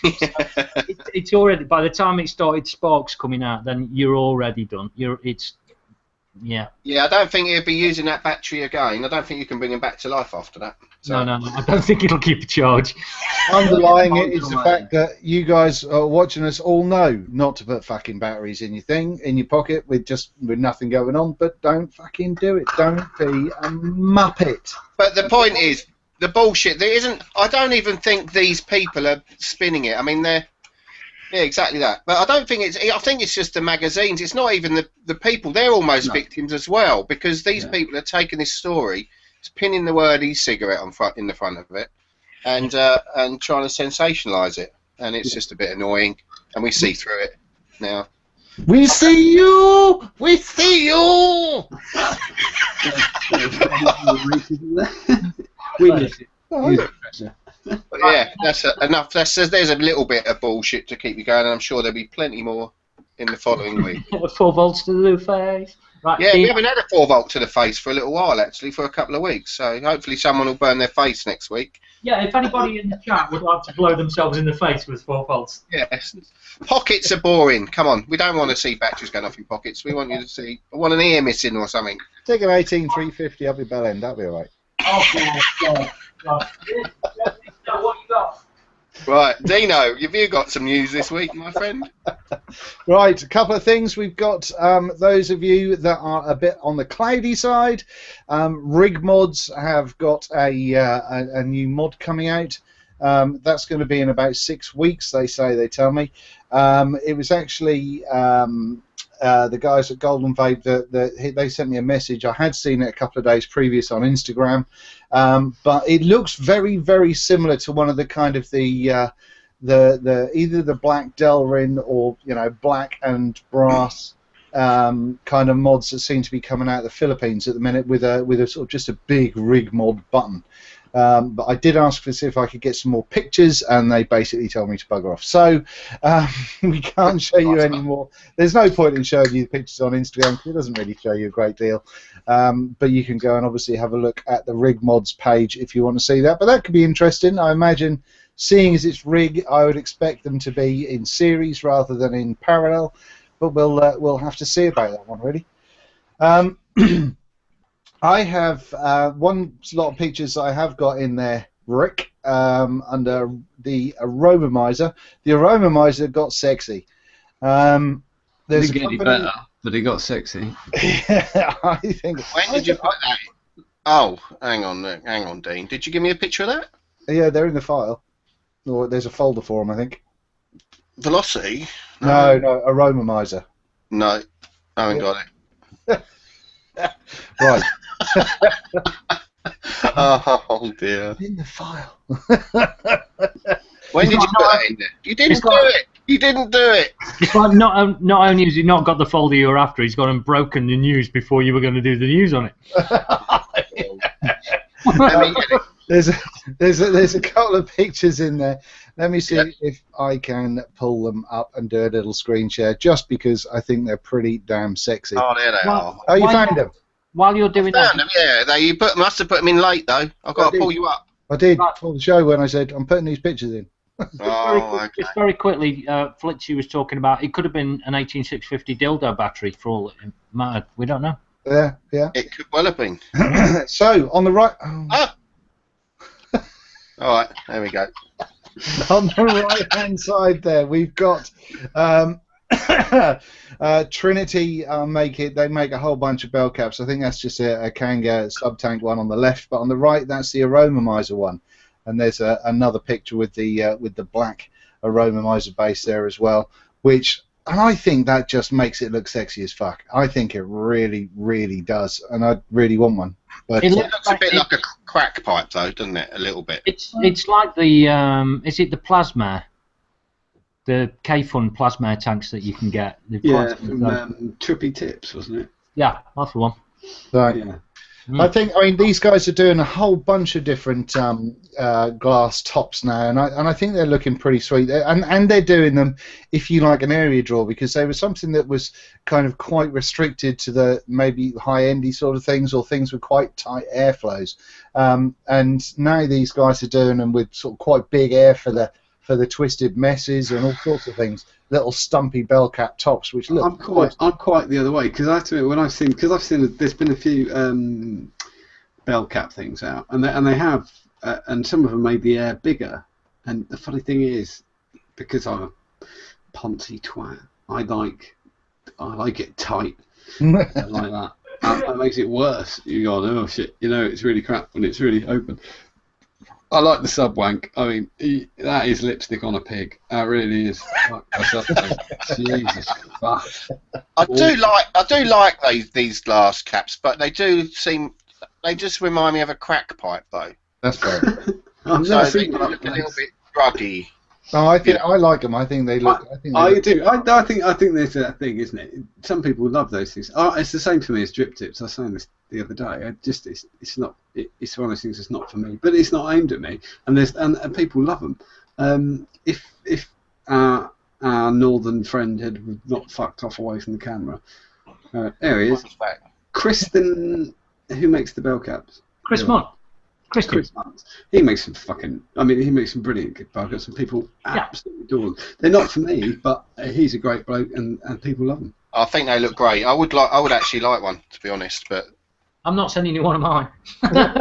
S3: So it's already, by the time it started sparks coming out, then you're already done. Yeah.
S5: Yeah, I don't think he'll be using that battery again. I don't think you can bring him back to life after that. So.
S3: No, I don't think it'll keep a charge.
S4: Underlying it is the fact that you guys are watching us all know not to put fucking batteries in your pocket with nothing going on, but don't fucking do it. Don't be a muppet.
S5: But the point is, the bullshit, there isn't, I don't even think these people are spinning it. I mean, yeah, exactly that. But I don't think I think it's just the magazines. It's not even the people. They're almost victims as well, because these people are taking this story, pinning the word e-cigarette in the front of it, and trying to sensationalise it. And it's just a bit annoying, and we see through it now.
S4: We see you! We see you!
S2: We miss it.
S5: But yeah, that's enough. There's a little bit of bullshit to keep you going, and I'm sure there'll be plenty more in the following week.
S3: 4 volts to the face. Right,
S5: Yeah, we haven't had a 4 volt to the face for a little while, actually, for a couple of weeks. So hopefully someone will burn their face next week.
S3: Yeah, if anybody in the chat would like to blow themselves in the face with 4 volts.
S5: Yes. Pockets are boring. Come on, we don't want to see batteries going off in pockets. We want you to see. I want an ear missing or something.
S4: Take an 18350 up your bell end, that'll be alright.
S3: Oh, God. What you got?
S5: Right, Dino, have you got some news this week, my friend?
S4: Right, a couple of things. We've got those of you that are a bit on the cloudy side. Rig Mods have got a new mod coming out. That's going to be in about 6 weeks, they tell me. It was actually the guys at Golden Vape that they sent me a message. I had seen it a couple of days previous on Instagram, but it looks very, very similar to one of the kind of the either the black Delrin or black and brass kind of mods that seem to be coming out of the Philippines at the minute with a sort of just a big rig mod button. But I did ask to see if I could get some more pictures, and they basically told me to bugger off. So we can't show you any more. There's no point in showing you the pictures on Instagram because it doesn't really show you a great deal. But you can go and obviously have a look at the Rig Mods page if you want to see that. But that could be interesting. I imagine, seeing as it's Rig, I would expect them to be in series rather than in parallel. But we'll have to see about that one, really. I have one lot of pictures I have got in there, Rick, under the Aromamizer. The Aromamizer got sexy. There's a company,
S2: but he got sexy.
S4: Yeah, I think.
S5: When did you put that? Oh, hang on, Dean. Did you give me a picture of that?
S4: Yeah, they're in the file. Or there's a folder for them, I think.
S5: Velocity?
S4: No, Aromamizer.
S5: No, I haven't got it.
S4: Right.
S5: Oh dear.
S4: In the file.
S5: When did you put that in there? You didn't do it. You didn't do it.
S3: It's like not only has he not got the folder you were after, he's gone and broken the news before you were going to do the news on it.
S5: Let me get it.
S4: There's a couple of pictures in there. Let me see if I can pull them up and do a little screen share, just because I think they're pretty damn sexy.
S5: Oh, there they are.
S4: Oh, you found them?
S3: While you're doing
S5: Found
S3: that,
S5: them, yeah. You must have put them in late though. I've got to pull you up.
S4: I did for the show when I said I'm putting these pictures in.
S5: Oh, okay.
S3: just very quickly, Flitzy was talking about it could have been an 18650 dildo battery for all it mattered. We don't know.
S4: Yeah.
S5: It could well have been.
S4: So on the right.
S5: Ah. All right, there we go.
S4: On the right-hand side there, we've got Trinity. They make a whole bunch of bell caps. I think that's just a Kanga sub-tank one on the left, but on the right, that's the Aromamizer one. And there's another picture with the black Aromamizer base there as well, and I think that just makes it look sexy as fuck. I think it really, really does, and I really want one. But
S5: It looks a bit like a crack pipe, though, doesn't it? A little bit.
S3: It's like the is it the plasma, the K-Fun plasma tanks that you can get?
S2: Yeah, from Trippy Tips, wasn't it?
S3: Yeah, that's the one.
S4: right.
S2: Yeah.
S4: I mean, these guys are doing a whole bunch of different glass tops now, and I think they're looking pretty sweet. And they're doing them, if you like, an area draw, because they were something that was kind of quite restricted to the maybe high-endy sort of things, or things with quite tight airflows. And now these guys are doing them with sort of quite big air for the twisted messes and all sorts of things. Little stumpy bell cap tops, which look.
S2: I'm quite the other way, because I have to admit, when I've seen there's been a few bell cap things out, and they have, and some of them made the air bigger. And the funny thing is, because I'm a poncy twat, I like it tight, like that. That makes it worse. You go, oh shit, it's really crap when it's really open. I like the sub wank. I mean, that is lipstick on a pig. That really is. Jesus fuck.
S5: I do like these glass caps, but they just remind me of a crack pipe, though.
S4: That's fair.
S5: So they look a little bit druggy.
S4: No, I like them. I think they look.
S2: I do. I think there's that thing, isn't it? Some people love those things. It's the same for me as drip tips. I was saying this the other day. It's not. It's one of those things that's not for me. But it's not aimed at me. And people love them. If our northern friend had not fucked off away from the camera, there he is. Kristen, who makes the bell caps?
S3: Chris Mott.
S2: Chris Muntz. He makes some brilliant good bell caps, and people absolutely adore them. They're not for me, but he's a great bloke, and people love them.
S5: I think they look great. I would actually like one, to be honest, but
S3: I'm not sending you one of mine.
S5: no,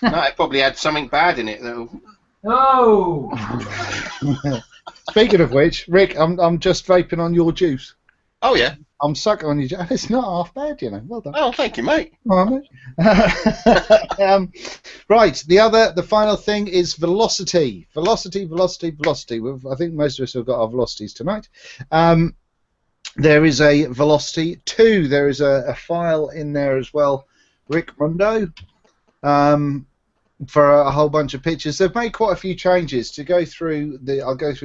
S5: it probably had something bad in it.
S3: Oh.
S4: Speaking of which, Rick, I'm just vaping on your juice.
S5: Oh yeah.
S4: I'm sucking on your juice. It's not half bad, Well done.
S5: Oh, thank you, mate.
S4: Right. The final thing is velocity. Velocity. I think most of us have got our velocities tonight. There is a velocity 2. There is a file in there as well, Rick Mundo, for a whole bunch of pictures. They've made quite a few changes. I'll go through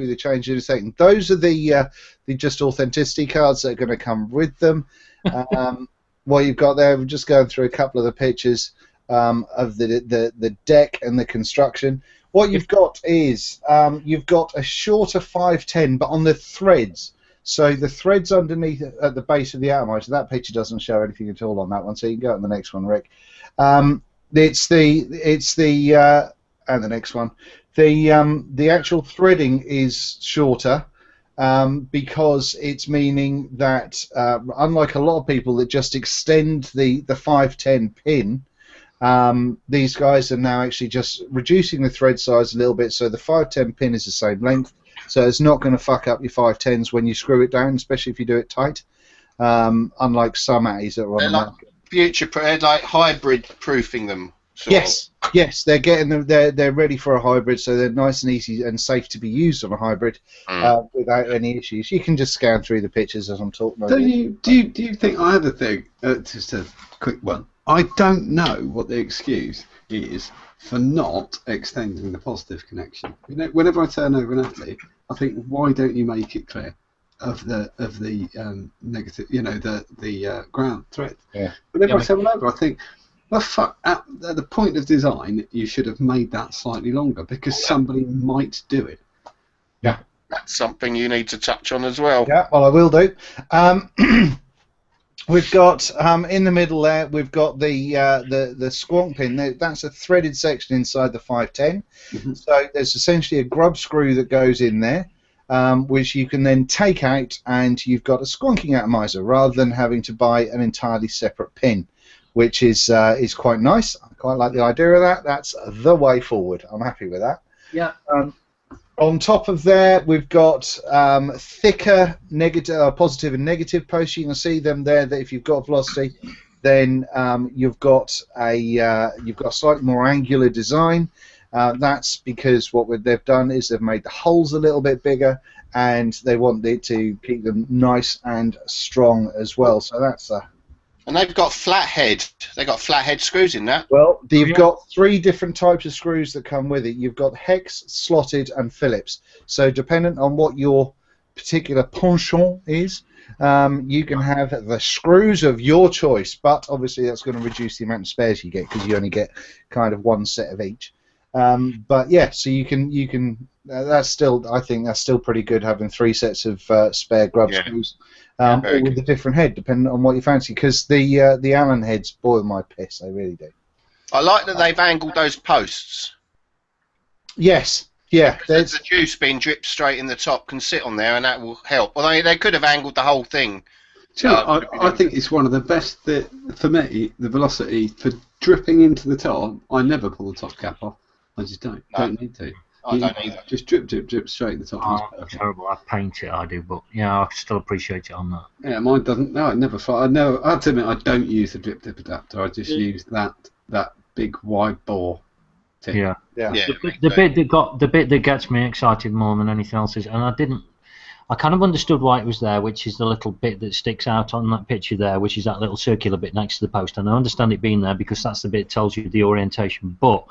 S4: the changes in a second. Those are the just authenticity cards that are going to come with them. What you've got there, we're just going through a couple of the pictures of the deck and the construction. What you've got is you've got a shorter 510, but on the threads. So the threads underneath at the base of the atomizer. That picture doesn't show anything at all on that one. So you can go on the next one, Rick. It's the and the next one. The actual threading is shorter because it's meaning that unlike a lot of people that just extend the 510 pin, these guys are now actually just reducing the thread size a little bit, so the 510 pin is the same length, so it's not going to fuck up your 510s when you screw it down, especially if you do it tight. unlike some Atties that are on
S5: They're
S4: the
S5: like
S4: market.
S5: they're like hybrid proofing them. Sort
S4: Yes, yes, they're getting them. They're ready for a hybrid, so they're nice and easy and safe to be used on a hybrid without any issues. You can just scan through the pictures as I'm talking.
S2: Do you think I had a thing? Just a quick one. I don't know what the excuse is for not extending the positive connection. You know, whenever I turn over an Atty, I think, why don't you make it clear of the negative? You know, the ground thread.
S4: Yeah.
S2: Whenever I turn one over, I think, well, fuck. At the point of design, you should have made that slightly longer because somebody might do it.
S4: Yeah.
S5: That's something you need to touch on as well.
S4: Yeah, well, I will do. We've got in the middle there. We've got the squonk pin. That's a threaded section inside the 510. So there's essentially a grub screw that goes in there, which you can then take out, and you've got a squonking atomizer rather than having to buy an entirely separate pin, which is quite nice. I quite like the idea of that. That's the way forward. I'm happy with that.
S3: Yeah.
S4: On top of there, we've got thicker positive and negative posts. You can see them there. That if you've got velocity, then you've got a slightly more angular design. That's because what they've done is they've made the holes a little bit bigger, and they want it to keep them nice and strong as well. So that's
S5: And they've got flathead. They've got flathead screws in that.
S4: well, you've got 3 different types of screws that come with it. You've got hex, slotted, and Phillips. So dependent on what your particular penchant is, you can have the screws of your choice. But obviously, that's going to reduce the amount of spares you get because you only get kind of 1 set of each. But yeah, so you can. That's still, I think that's still pretty good having 3 sets of spare grub screws. All with a different head, depending on what you fancy, because the Allen heads boil my piss, they really do.
S5: I like that they've angled those posts.
S4: Yes, yeah.
S5: The juice being dripped straight in the top can sit on there, and that will help. Well, they could have angled the whole thing.
S2: Do you know, I think it's one of the best. For me, the velocity for dripping into the top, I never pull the top cap off. I just don't.
S5: No.
S2: Don't need to.
S5: I don't either.
S2: Just drip straight in the top.
S3: Oh, terrible. I paint it, I do, but yeah, I still appreciate it on that.
S2: Yeah, mine doesn't. No, it never. I have to admit, I don't use the drip tip adapter. I just use that big wide bore tip.
S3: Yeah.
S4: Yeah.
S3: The bit that gets me excited more than anything else is, and I kind of understood why it was there, which is the little bit that sticks out on that picture there, which is that little circular bit next to the post. And I understand it being there because that's the bit that tells you the orientation. But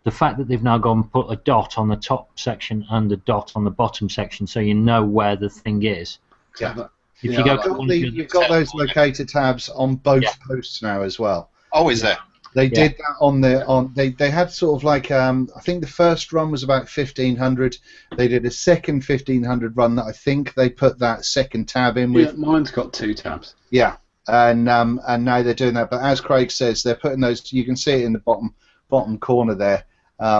S3: the fact that they've now gone and put a dot on the top section and a dot on the bottom section, so you know where the thing is.
S4: Yeah.
S3: If you go,
S4: you've got those locator tabs on both posts now as well.
S5: Oh, is there?
S4: They did that on they had sort of like I think the first run was about 1500. They did a second 1500 run that I think they put that second tab in with.
S2: Yeah, mine's got 2 tabs.
S4: Yeah, and now they're doing that. But as Craig says, they're putting those. You can see it in the bottom corner there,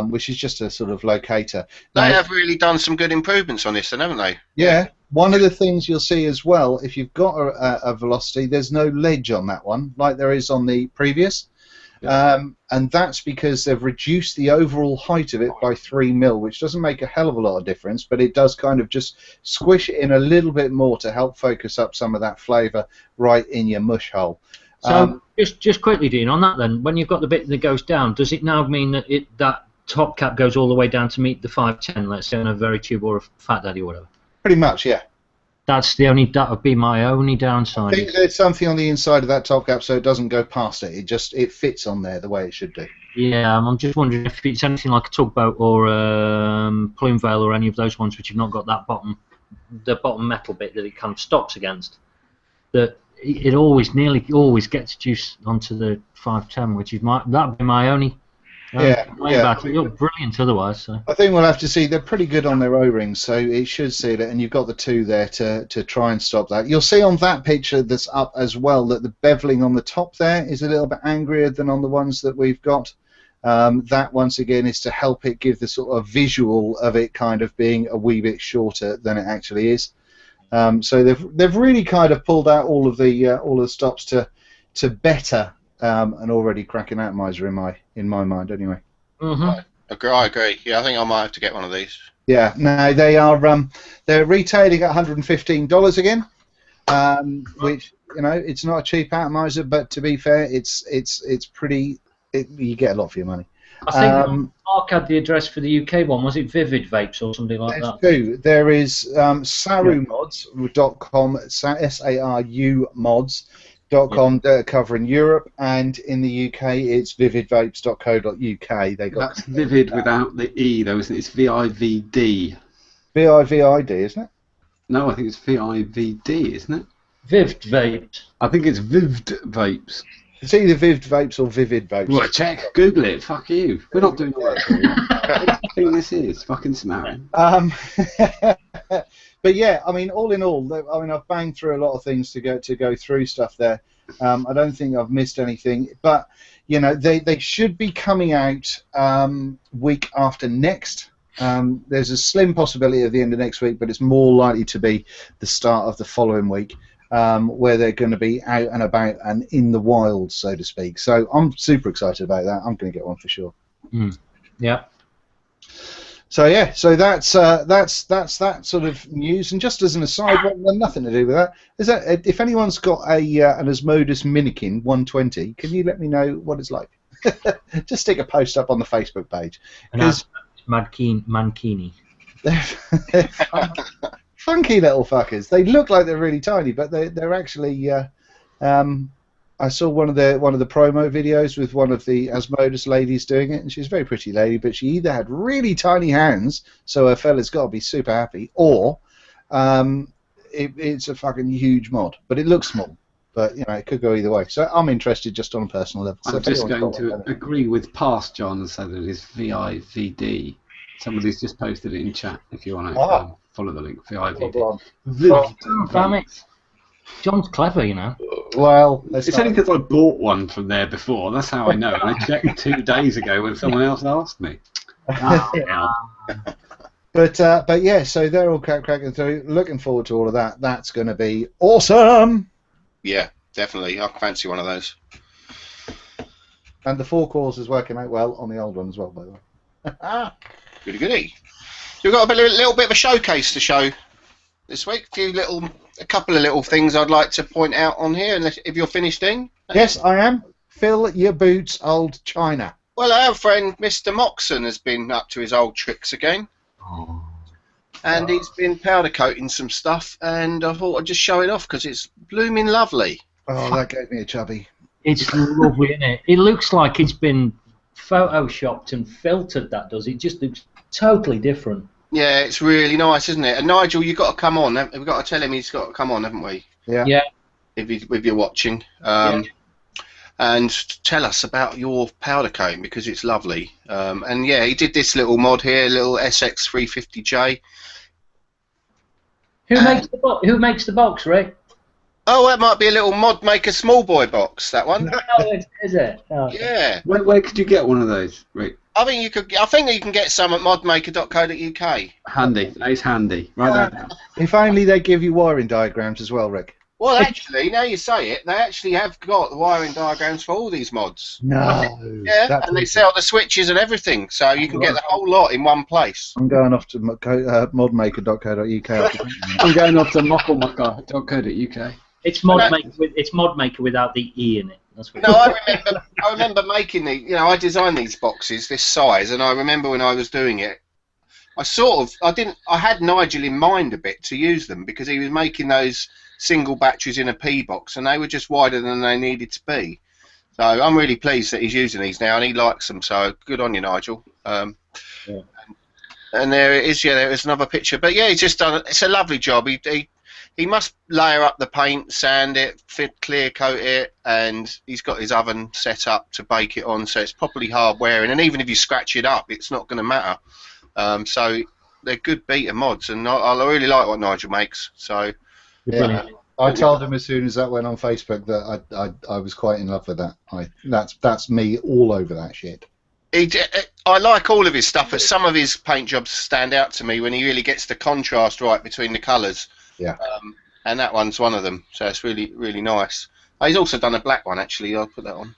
S4: which is just a sort of locator.
S5: They have really done some good improvements on this, then, haven't they?
S4: Yeah. One of the things you'll see as well, if you've got a velocity, there's no ledge on that one, like there is on the previous. And that's because they've reduced the overall height of it by 3 mil, which doesn't make a hell of a lot of difference, but it does kind of just squish it in a little bit more to help focus up some of that flavour right in your mush hole.
S3: So just quickly, Dean, on that then, when you've got the bit that goes down, does it now mean that that top cap goes all the way down to meet the 510, let's say on a very tube or a Fat Daddy or whatever?
S4: Pretty much, yeah.
S3: That would be my only downside.
S4: I think there's something on the inside of that top cap so it doesn't go past it. It fits on there the way it should do.
S3: Yeah, I'm just wondering if it's anything like a tugboat or plume veil or any of those ones which have not got that bottom metal bit that it kind of stops against. That it nearly always gets juice onto the 510, which is that'd be my only. It looked brilliant otherwise. So.
S4: I think we'll have to see. They're pretty good on their O-rings, so it should seal it. And you've got the 2 there to try and stop that. You'll see on that picture that's up as well that the beveling on the top there is a little bit angrier than on the ones that we've got. That once again is to help it give the sort of visual of it kind of being a wee bit shorter than it actually is. So they've really kind of pulled out all of the stops to better. An already cracking atomizer in my mind, anyway.
S3: Mm-hmm.
S5: I agree. Yeah, I think I might have to get one of these.
S4: Yeah, no, they're retailing at $115 again. which it's not a cheap atomizer, but to be fair, it's pretty. You get a lot for your money.
S3: I think Mark had the address for the UK one. Was it Vivid Vapes or something like
S4: There's
S3: that?
S4: two. There is sarumods.com, sarumods.com, covering Europe, and in the UK it's vividvapes.co.uk. They got
S2: That's Vivid without the E, though, isn't it? It's VIVD.
S4: VIVID, isn't it?
S2: No, I think it's VIVD, isn't it?
S3: Vivd Vapes.
S2: I think it's Vivd Vapes.
S4: It's either Vivd Vapes or Vivid Vapes.
S2: Well, check. Google it. Fuck you. We're not doing the work for you. What do you think this is? Fucking Samaritan.
S4: But yeah, I mean, all in all, I mean, I've banged through a lot of things to go through stuff there. I don't think I've missed anything, but they should be coming out week after next. There's a slim possibility at the end of next week, but it's more likely to be the start of the following week, where they're going to be out and about and in the wild, so to speak. So I'm super excited about that. I'm going to get one for sure.
S3: Yeah.
S4: So yeah, so that's that sort of news. And just as an aside, nothing to do with that, is that if anyone's got an Asmodus Minikin 120, can you let me know what it's like? Just stick a post up on the Facebook page.
S3: Mankini.
S4: They're funky little fuckers. They look like they're really tiny, but they're actually. I saw one of the promo videos with one of the Asmodus ladies doing it, and she's a very pretty lady, but she either had really tiny hands, so her fella's got to be super happy, or it's a fucking huge mod. But it looks small. But it could go either way. So I'm interested just on a personal level. So
S2: I'm just going to agree with past John and say that it is VIVD. Somebody's just posted it in chat if you want to follow the link. VIVD.
S3: Damn it. John's clever,
S4: Well,
S2: it's only because I bought one from there before. That's how I know. And I checked 2 days ago when someone else asked me.
S4: But yeah, so they're all cracking through. Looking forward to all of that. That's going to be awesome.
S5: Yeah, definitely. I fancy one of those.
S4: And the 4 cores is working out well on the old one as well, by the way.
S5: Goody goody. So we've got a little bit of a showcase to show this week. A couple of little things I'd like to point out on here, unless if you're finished in.
S4: Yes, I am. Fill your boots, old China.
S5: Well, our friend Mr. Moxon has been up to his old tricks again. And he's been powder coating some stuff, and I thought I'd just show it off because it's blooming lovely.
S4: Oh, that gave me a chubby.
S3: It's lovely, isn't it? It looks like it's been photoshopped and filtered, that does. It just looks totally different.
S5: Yeah, it's really nice, isn't it? And Nigel, you've got to come on. We've got to tell him he's got to come on, haven't we?
S4: Yeah.
S3: Yeah.
S5: If you're watching. And tell us about your powder coating because it's lovely. And yeah, he did this little mod here, little SX350J.
S3: Who makes the box, Rick?
S5: Oh, that might be a little mod maker small boy box. That one.
S3: Oh, is it? Oh.
S5: Yeah.
S2: Where could you get one of those, Rick?
S5: I think you can get some at modmaker.co.uk.
S2: Handy. That is handy. Write that down.
S4: If only they give you wiring diagrams as well, Rick.
S5: Well, actually, now you say it, they actually have got the wiring diagrams for all these mods.
S4: No.
S5: Yeah, and they sell the switches and everything, so you can get the whole lot in one place.
S4: I'm going off to modmaker.co.uk.
S2: I'm going off to mocklemocker.co.uk.
S3: It's Modmaker without the E in it. That's what
S5: No, I remember making I designed these boxes this size, and I remember when I was doing it, I had Nigel in mind a bit to use them because he was making those single batteries in a P box, and they were just wider than they needed to be. So I'm really pleased that he's using these now, and he likes them. So good on you, Nigel. And there it is. Yeah, there is another picture. But yeah, he's just done. It's a lovely job. He must layer up the paint, sand it, clear coat it, and he's got his oven set up to bake it on, so it's properly hard wearing. And even if you scratch it up, it's not going to matter. So they're good beta mods, and I really like what Nigel makes. So.
S4: Yeah, I told him as soon as that went on Facebook that I was quite in love with that. That's me all over that shit.
S5: I like all of his stuff, but some of his paint jobs stand out to me when he really gets the contrast right between the colours.
S4: Yeah.
S5: And that one's one of them, so it's really, really nice. He's also done a black one, actually. I'll put that on.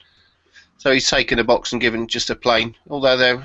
S5: So he's taken a box and given just a plain, although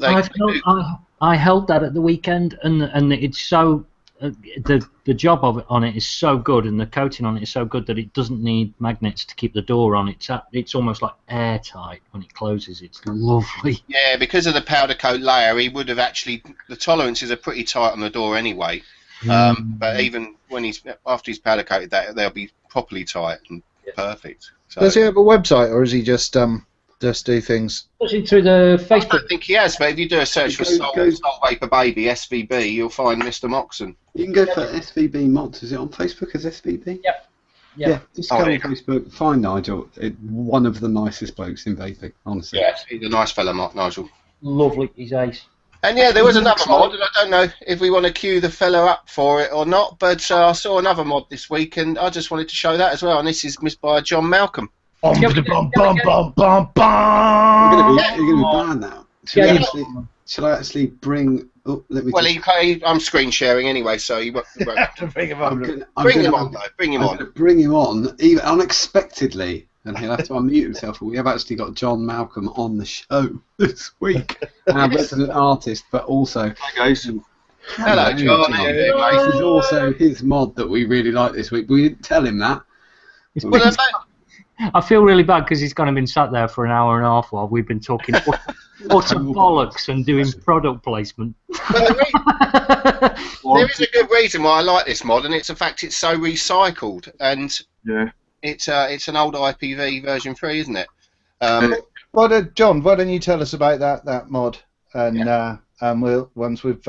S5: I
S3: held that at the weekend, and it's so the job of it on it is so good, and the coating on it is so good that it doesn't need magnets to keep the door on. It's almost like airtight when it closes. It's lovely.
S5: Yeah, because of the powder coat layer, he would have actually. The tolerances are pretty tight on the door anyway. But even when after he's powder coated, they'll be properly tight and perfect. So,
S4: does he have a website, or is he just do things?
S3: Push it through the
S5: I
S3: Facebook.
S5: don't think he has, but if you do a search for Salt Vapor Baby SVB, you'll find Mr. Moxon.
S2: You can go for SVB mods. Is it on Facebook as SVB?
S3: Yep.
S2: Yeah, just go on Facebook, find Nigel. One of the nicest blokes in vaping, honestly.
S5: Yeah, he's a nice fella, Nigel.
S3: Lovely, he's ace.
S5: And yeah, there was another mod, and I don't know if we want to queue the fella up for it or not, but I saw another mod this week, and I just wanted to show that as well, and this is by John Malcolm.
S2: You're going to be banned now. Shall I actually bring... Oh, let me
S5: I'm screen sharing anyway, so you won't have to bring him on. Bring him on.
S2: Bring him on, even unexpectedly, and he'll have to unmute himself. We have actually got John Malcolm on the show this week, our resident artist, but also...
S6: Hi guys.
S5: Hello, John.
S2: This is also his mod that we really like this week. We didn't tell him that.
S5: Well,
S3: I feel really bad because he's kind of been sat there for an hour and a half while we've been talking utter bollocks and doing product placement.
S5: There is a good reason why I like this mod, and it's the fact it's so recycled, and it's an old IPv version 3, isn't it?
S4: John, why don't you tell us about that mod, and we'll once we've.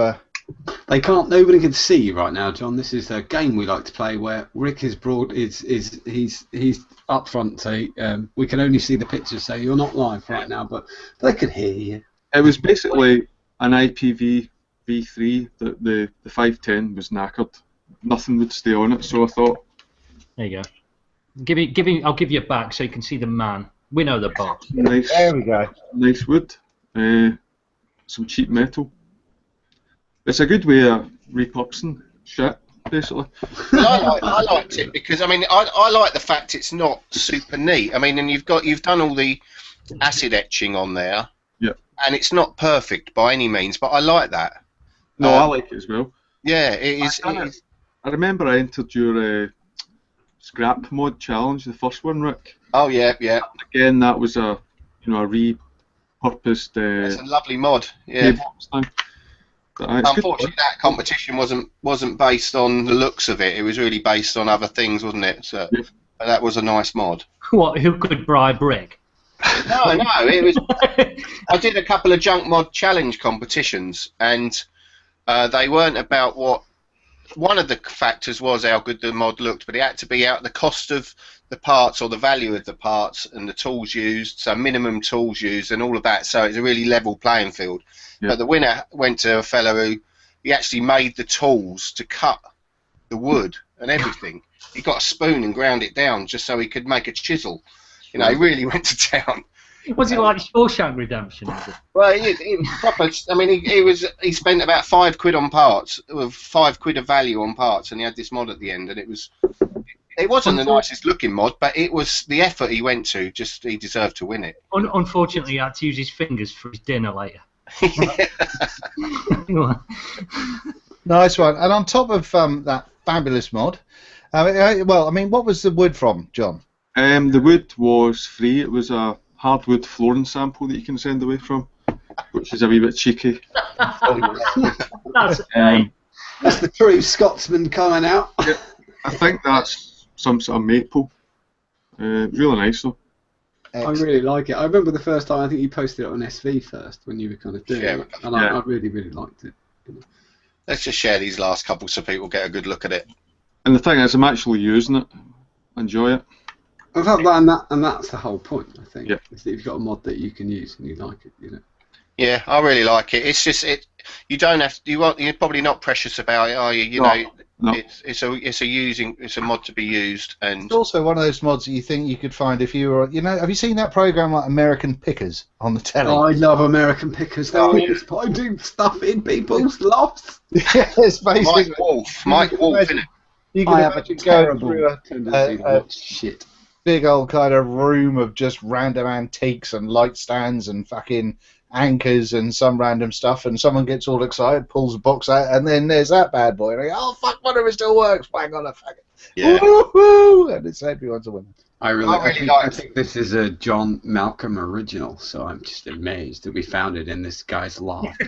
S2: Nobody can see you right now, John. This is a game we like to play where Rick is he's up front, so we can only see the pictures, so you're not live right now, but they can hear you.
S6: It was basically an IPv3 that the 510 was knackered. Nothing would stay on it, so I thought.
S3: There you go. I'll give you it back so you can see the man. We know the box.
S6: Nice.
S4: There we go.
S6: Nice wood. Some cheap metal. It's a good way of repurposing shit, basically.
S5: Well, I liked it because I like the fact it's not super neat. And you've done all the acid etching on there.
S6: Yeah. And
S5: it's not perfect by any means, but I like that.
S6: No, I like it as well.
S5: Yeah, it is.
S6: I remember I entered your scrap mod challenge, the first one, Rick.
S5: Oh yeah.
S6: Again, that was a repurposed.
S5: It's a lovely mod. Yeah. Unfortunately, that competition wasn't based on the looks of it. It was really based on other things, wasn't it? So but that was a nice mod.
S3: What? Who could bribe Rick?
S5: No, it was. I did a couple of junk mod challenge competitions, and they weren't about what. One of the factors was how good the mod looked, but it had to be out the cost of the parts or the value of the parts and the tools used, so minimum tools used and all of that. So it's a really level playing field. Yeah. But the winner went to a fellow who he actually made the tools to cut the wood and everything. He got a spoon and ground it down just so he could make a chisel. He really went to town.
S3: Was it like Shawshank Redemption?
S5: Well, he proper. He spent about £5 on parts, with £5 of value on parts, and he had this mod at the end, and it wasn't the nicest looking mod, but it was the effort he went to. Just he deserved to win it.
S3: Unfortunately, he had to use his fingers for his dinner later.
S4: Nice one. And on top of that fabulous mod, what was the wood from, John?
S6: The wood was free. It was a hardwood flooring sample that you can send away from, which is a wee bit cheeky.
S3: That's
S2: the true Scotsman coming out.
S6: Yeah, I think that's some sort of maple. Really nice though.
S2: Excellent. I really like it. I remember the first time I think you posted it on SV first when you were kind of doing it, and I really, really liked it.
S5: Let's just share these last couple so people get a good look at it.
S6: And the thing is, I'm actually using it. Enjoy it.
S2: And that's the whole point, I think.
S6: Yeah.
S2: Is that you've got a mod that you can use and you like it,
S5: Yeah, I really like it. It's just you don't have to, you're probably not precious about it, are you?
S6: No.
S5: It's a mod to be used, and
S4: it's also one of those mods that you think you could find if you were, have you seen that program like American Pickers on the telly?
S2: Oh, I love American Pickers. They're always finding stuff in people's lofts.
S4: Yes, basically.
S5: Mike Wolf, innit?
S4: You can imagine going through a
S2: shit.
S4: Big old kind of room of just random antiques and light stands and fucking anchors and some random stuff, and someone gets all excited, pulls a box out, and then there's that bad boy, and they go, oh fuck, one of it still works, bang on a fucking,
S5: Yeah.
S4: woohoo, and it's everyone's a winner.
S2: I think this is a John Malcolm original, so I'm just amazed that we found it in this guy's loft.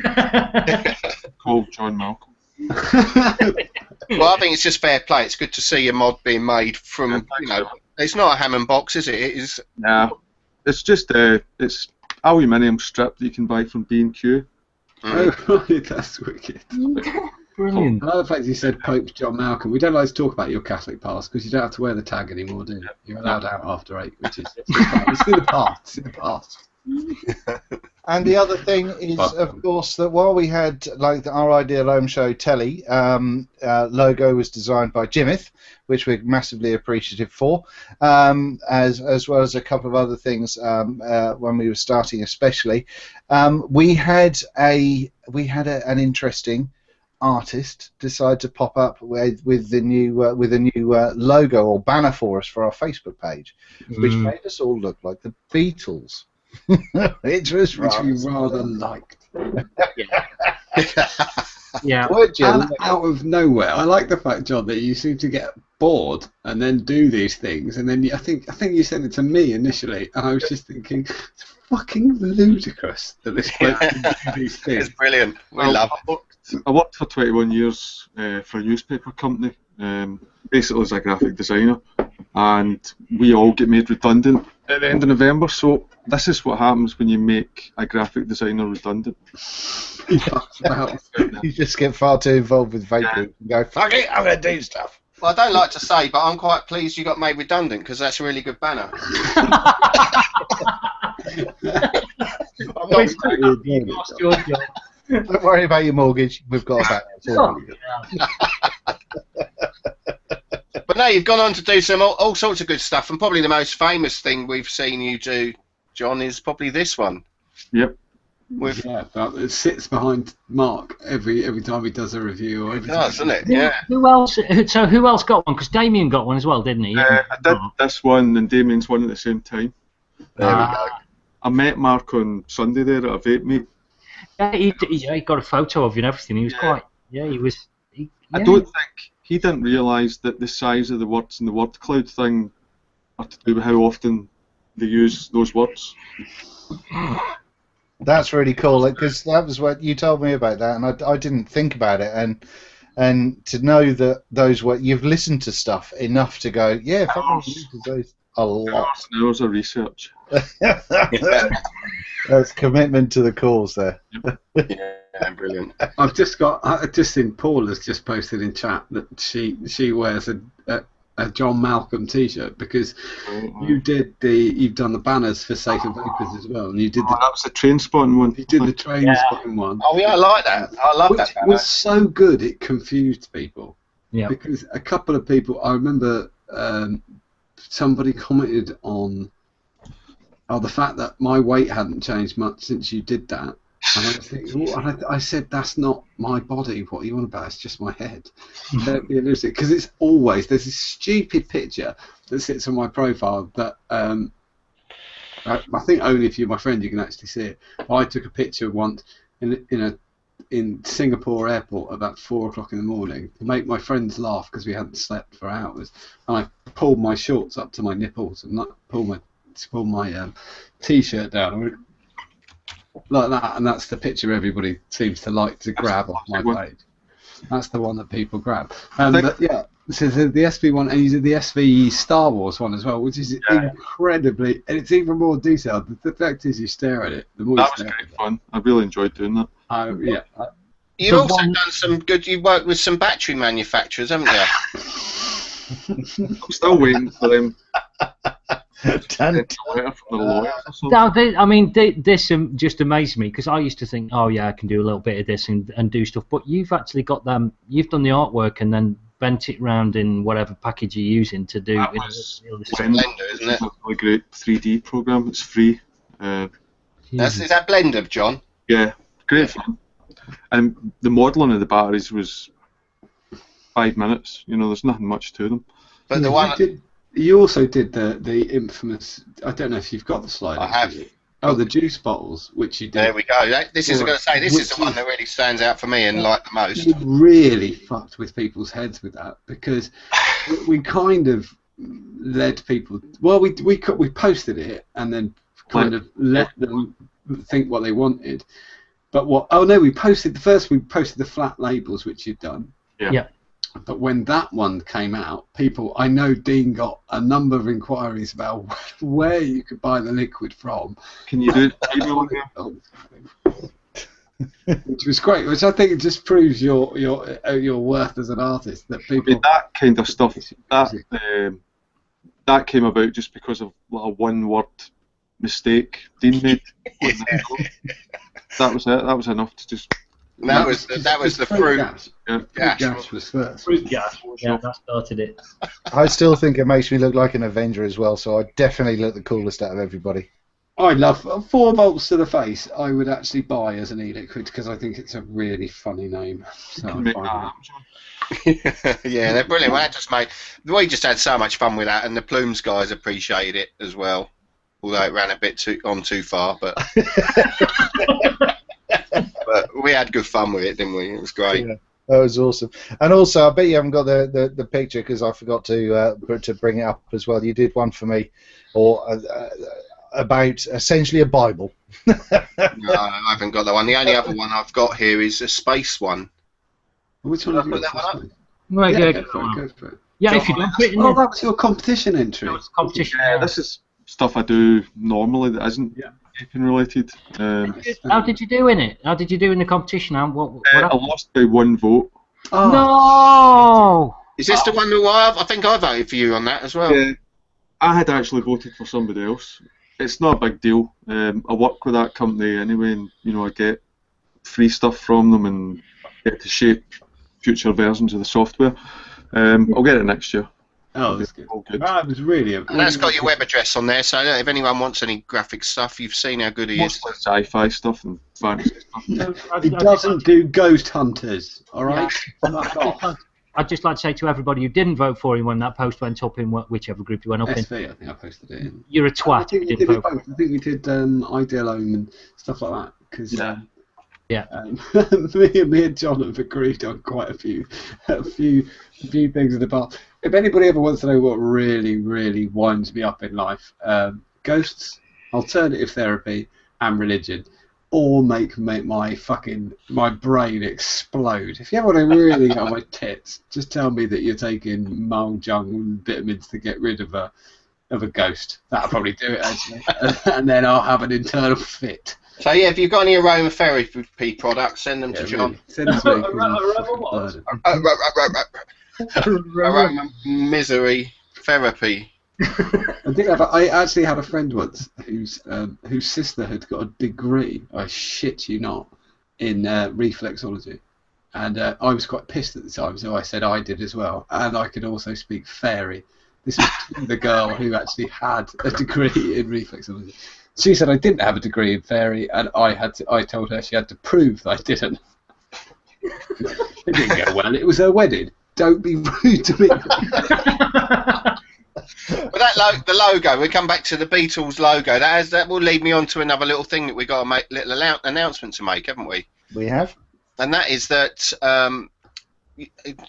S6: Called John Malcolm.
S5: Well, I think it's just fair play. It's good to see a mod being made from, it's not a Hammond box, is it? It is.
S6: Nah, it's just it's aluminium strip that you can buy from B&Q.
S2: Oh, right, that's wicked.
S3: Brilliant.
S2: I love the fact you said Pope John Malcolm. We don't like to talk about your Catholic past because you don't have to wear the tag anymore, do you? You're allowed out after 8, which is it's in the past. It's in the past.
S4: And the other thing is, of course, that while we had like our Ideal Home Show telly, logo was designed by Jimith, which we're massively appreciative for, as well as a couple of other things when we were starting, especially. We had an interesting artist decide to pop up with the new logo or banner for us for our Facebook page, which made us all look like the Beatles. Which we
S2: rather liked.
S3: Yeah.
S2: And out of nowhere, I like the fact, John, that you seem to get bored and then do these things, and then I think you sent it to me initially, and I was just thinking, it's fucking ludicrous that this bloke can do these things.
S5: It's brilliant. We love it.
S6: I worked for 21 years for a newspaper company, basically as a graphic designer, and we all get made redundant at the end of November, so this is what happens when you make a graphic designer redundant.
S4: You just get far too involved with vaping and go, fuck it, I'm going to do stuff.
S5: Well, I don't like to say, but I'm quite pleased you got made redundant because that's a really good banner.
S4: Don't worry about your mortgage, we've got a banner.
S5: But no, you've gone on to do some all sorts of good stuff, and probably the most famous thing we've seen you do, John, is probably this one.
S6: Yep.
S2: It sits behind Mark every time he does a review. Or
S5: It does, doesn't it? Yeah.
S3: Who else? So who else got one? Because Damien got one as well, didn't he?
S6: I did this one and Damien's one at the same time.
S5: There we go.
S6: I met Mark on Sunday there at a vape meet.
S3: Yeah, he got a photo of you and everything. He was quite. Yeah, he was.
S6: I don't think he didn't realise that the size of the words in the word cloud thing are to do with how often they use those words.
S4: That's really cool, because that was what you told me about that, and I didn't think about it, and to know that those were, you've listened to stuff enough to go, yeah, fucking uses those a lot.
S6: Hours of research.
S4: That's commitment to the cause there.
S5: Yeah, brilliant.
S2: I've just seen Paul has just posted in chat that she wears a John Malcolm T-shirt because you've done the banners for Safer Vapors as well, and you did
S6: that was the train spotting one.
S2: You did the train spotting one.
S5: Oh yeah, I like that. I love that banner.
S2: It was so good it confused people.
S3: Yeah.
S2: Because a couple of people, I remember somebody commented on the fact that my weight hadn't changed much since you did that. And I was thinking, I said, that's not my body. What are you on about? It's just my head. Don't be illusive. Because it's always, there's this stupid picture that sits on my profile that I think only if you're my friend you can actually see it. I took a picture once in Singapore airport about 4 o'clock in the morning to make my friends laugh because we hadn't slept for hours. And I pulled my shorts up to my nipples and pulled my T-shirt down. Like that, and that's the picture everybody seems to like to grab off my page. That's the one that people grab. But yeah, so the SV one, and you did the SV Star Wars one as well, which is incredibly, and it's even more detailed. The fact is, you stare at it. The more
S6: that was great fun. I really enjoyed doing that.
S2: Yeah.
S5: You've also done some good. You've worked with some battery manufacturers, haven't you?
S6: I'm still waiting for them.
S3: This just amazed me because I used to think, oh yeah, I can do a little bit of this and do stuff, but you've actually got them. You've done the artwork and then bent it round in whatever package you're using to do.
S5: It's Blender, isn't it?
S6: A really great 3D program. It's free.
S5: Is that Blender, John?
S6: Yeah, great fun. And the modelling of the batteries was 5 minutes. You know, there's nothing much to them.
S5: But the one.
S2: You also did the infamous. I don't know if you've got the slide.
S5: I have.
S2: Oh, the juice bottles, which you did.
S5: There we go. This is
S2: Right.
S5: going to say this is the
S2: Which
S5: one that really stands out for me and like the most.
S2: You really fucked with people's heads with that, because we kind of led people. Well, we posted it and then kind of let them think what they wanted. But what? Oh no, we posted the flat labels, which you'd done.
S3: Yeah.
S2: But when that one came out, I know Dean got a number of inquiries about where you could buy the liquid from.
S6: Can you do it?
S2: Which was great, which I think just proves your worth as an artist. That
S6: I mean, that kind of stuff, that came about just because of a one-word mistake Dean made. That was it. That was enough to just.
S5: That was the fruit.
S2: Gas.
S6: Yeah.
S2: Gas was first.
S3: Fruit gas. Yeah, that started it.
S4: I still think it makes me look like an Avenger as well, so I definitely look the coolest out of everybody.
S2: I love 4 volts to the face. I would actually buy as an e-liquid because I think it's a really funny name. So
S5: Yeah, they're brilliant. We just had so much fun with that, and the Plumes guys appreciated it as well. Although it ran a bit too far, but but we had good fun with it, didn't we? It was great.
S4: Yeah, that was awesome. And also, I bet you haven't got the picture because I forgot to bring it up as well. You did one for me, or about essentially a Bible.
S5: No, I haven't got that one. The only other one I've got here is a space one.
S2: Which one have you
S5: Put that
S2: got?
S5: one up?
S3: Right,
S2: Yeah,
S3: yeah,
S2: go for it.
S3: yeah, if you don't put it in
S2: Oh,
S3: there,
S2: that was your competition entry.
S3: that was competition.
S6: Yeah, this is stuff I do normally that isn't vaping related.
S3: How did you do in it? How did you do in the competition? What
S6: I
S3: happened?
S6: lost by 1 vote.
S2: Oh,
S3: No!
S5: Is this the one that I think I voted for you on that as well?
S6: Yeah, I had actually voted for somebody else. It's not a big deal. I work with that company anyway, and I get free stuff from them and get to shape future versions of the software. I'll get it next year.
S2: Oh, that's good.
S6: All good.
S2: That was really.
S5: And that's got your web address on there, so if anyone wants any graphic stuff, you've seen how good he is.
S6: Mostly sci-fi stuff and fantasy stuff.
S2: He doesn't do ghost hunters. All right. Fuck off.
S3: I'd just like to say to everybody who didn't vote for him when that post went up in whichever group you went up in,
S2: SV, I think I posted it in.
S3: you're a
S2: I
S3: twat.
S2: think
S3: if
S2: we
S3: you
S2: did
S3: didn't
S2: it
S3: vote.
S2: both. I think we did Ideal Home and stuff like that. Because me and John have agreed on quite a few things in the past. If anybody ever wants to know what really, really winds me up in life, ghosts, alternative therapy, and religion all make my brain explode. If you ever want to really get on my tits, just tell me that you're taking Mahjong vitamins to get rid of a ghost. That'll probably do it, actually. And then I'll have an internal fit.
S5: So yeah, if you've got any aromatherapy products, send them to John.
S2: Send them to me, 'cause I'm fucking burning.
S5: Aroma misery therapy.
S2: I actually had a friend once whose sister had got a degree, I shit you not, in reflexology. And I was quite pissed at the time, so I said I did as well. And I could also speak fairy. This was the girl who actually had a degree in reflexology. She said I didn't have a degree in fairy, and I told her she had to prove that I didn't. It didn't go well. It was her wedding. Don't be rude to me.
S5: But the logo, we come back to the Beatles logo. That will lead me on to another little thing that we got to make, little announcement to make, haven't we?
S4: We have.
S5: And that is that,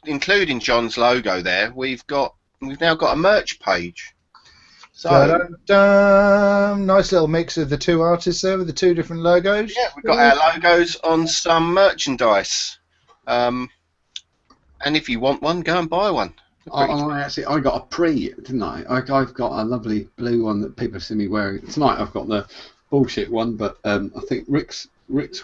S5: including John's logo there, we've now got a merch page. So
S4: nice little mix of the two artists there with the two different logos.
S5: yeah, we've got our logos on some merchandise. And if you want one, go and buy one.
S2: I got a pre, didn't I? I've got a lovely blue one that people have seen me wearing. Tonight I've got the bullshit one, but I think Rick's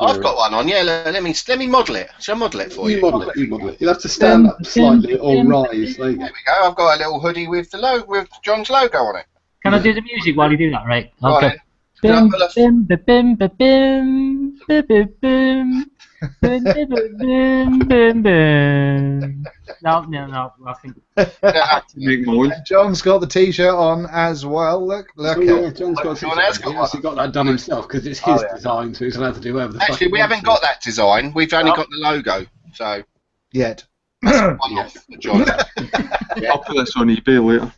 S5: I've got one on. Yeah, let me model it. Shall I model it for you?
S2: You model it. You'll have to stand up slightly or rise. There you go.
S5: There we go. I've got a little hoodie with with John's logo on it.
S3: Can I do the music while you do that, right?
S5: Right.
S3: Bim, bim, bim, bim, bim, bim, bim, bim. Bim, bim, bim, bim. No, I think.
S6: Make noise.
S4: John's got the T-shirt on as well. Look.
S2: Oh, yeah, John's got
S5: John has got
S2: He actually got that done himself because it's his design, so he's allowed to do whatever the fuck
S5: Actually,
S2: he
S5: we
S2: wants
S5: haven't got that design. We've only got the logo. So
S4: Yet.
S5: one off for John.
S6: I'll put this on eBay later.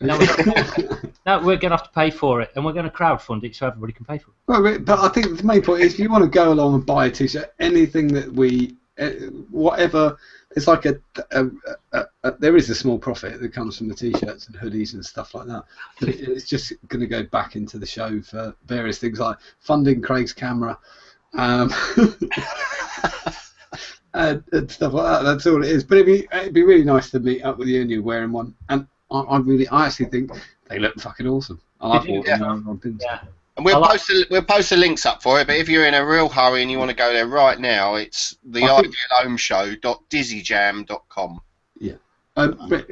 S3: Now No, we're going to have to pay for it, and we're going to crowdfund it so everybody can pay for it.
S2: Well, but I think the main point is if you want to go along and buy a t-shirt, anything that we, whatever, it's like there is a small profit that comes from the t-shirts and hoodies and stuff like that. But it's just going to go back into the show for various things like funding Craig's camera. And stuff like that. That's all it is. But it'd be really nice to meet up with you and you wearing one. And I actually think they look fucking awesome. I bought them on pins.
S3: Yeah.
S5: And we'll post the links up for it. But if you're in a real hurry and you want to go there right now, it's theidealhomeshow.dizzyjam.com.
S2: Yeah. Are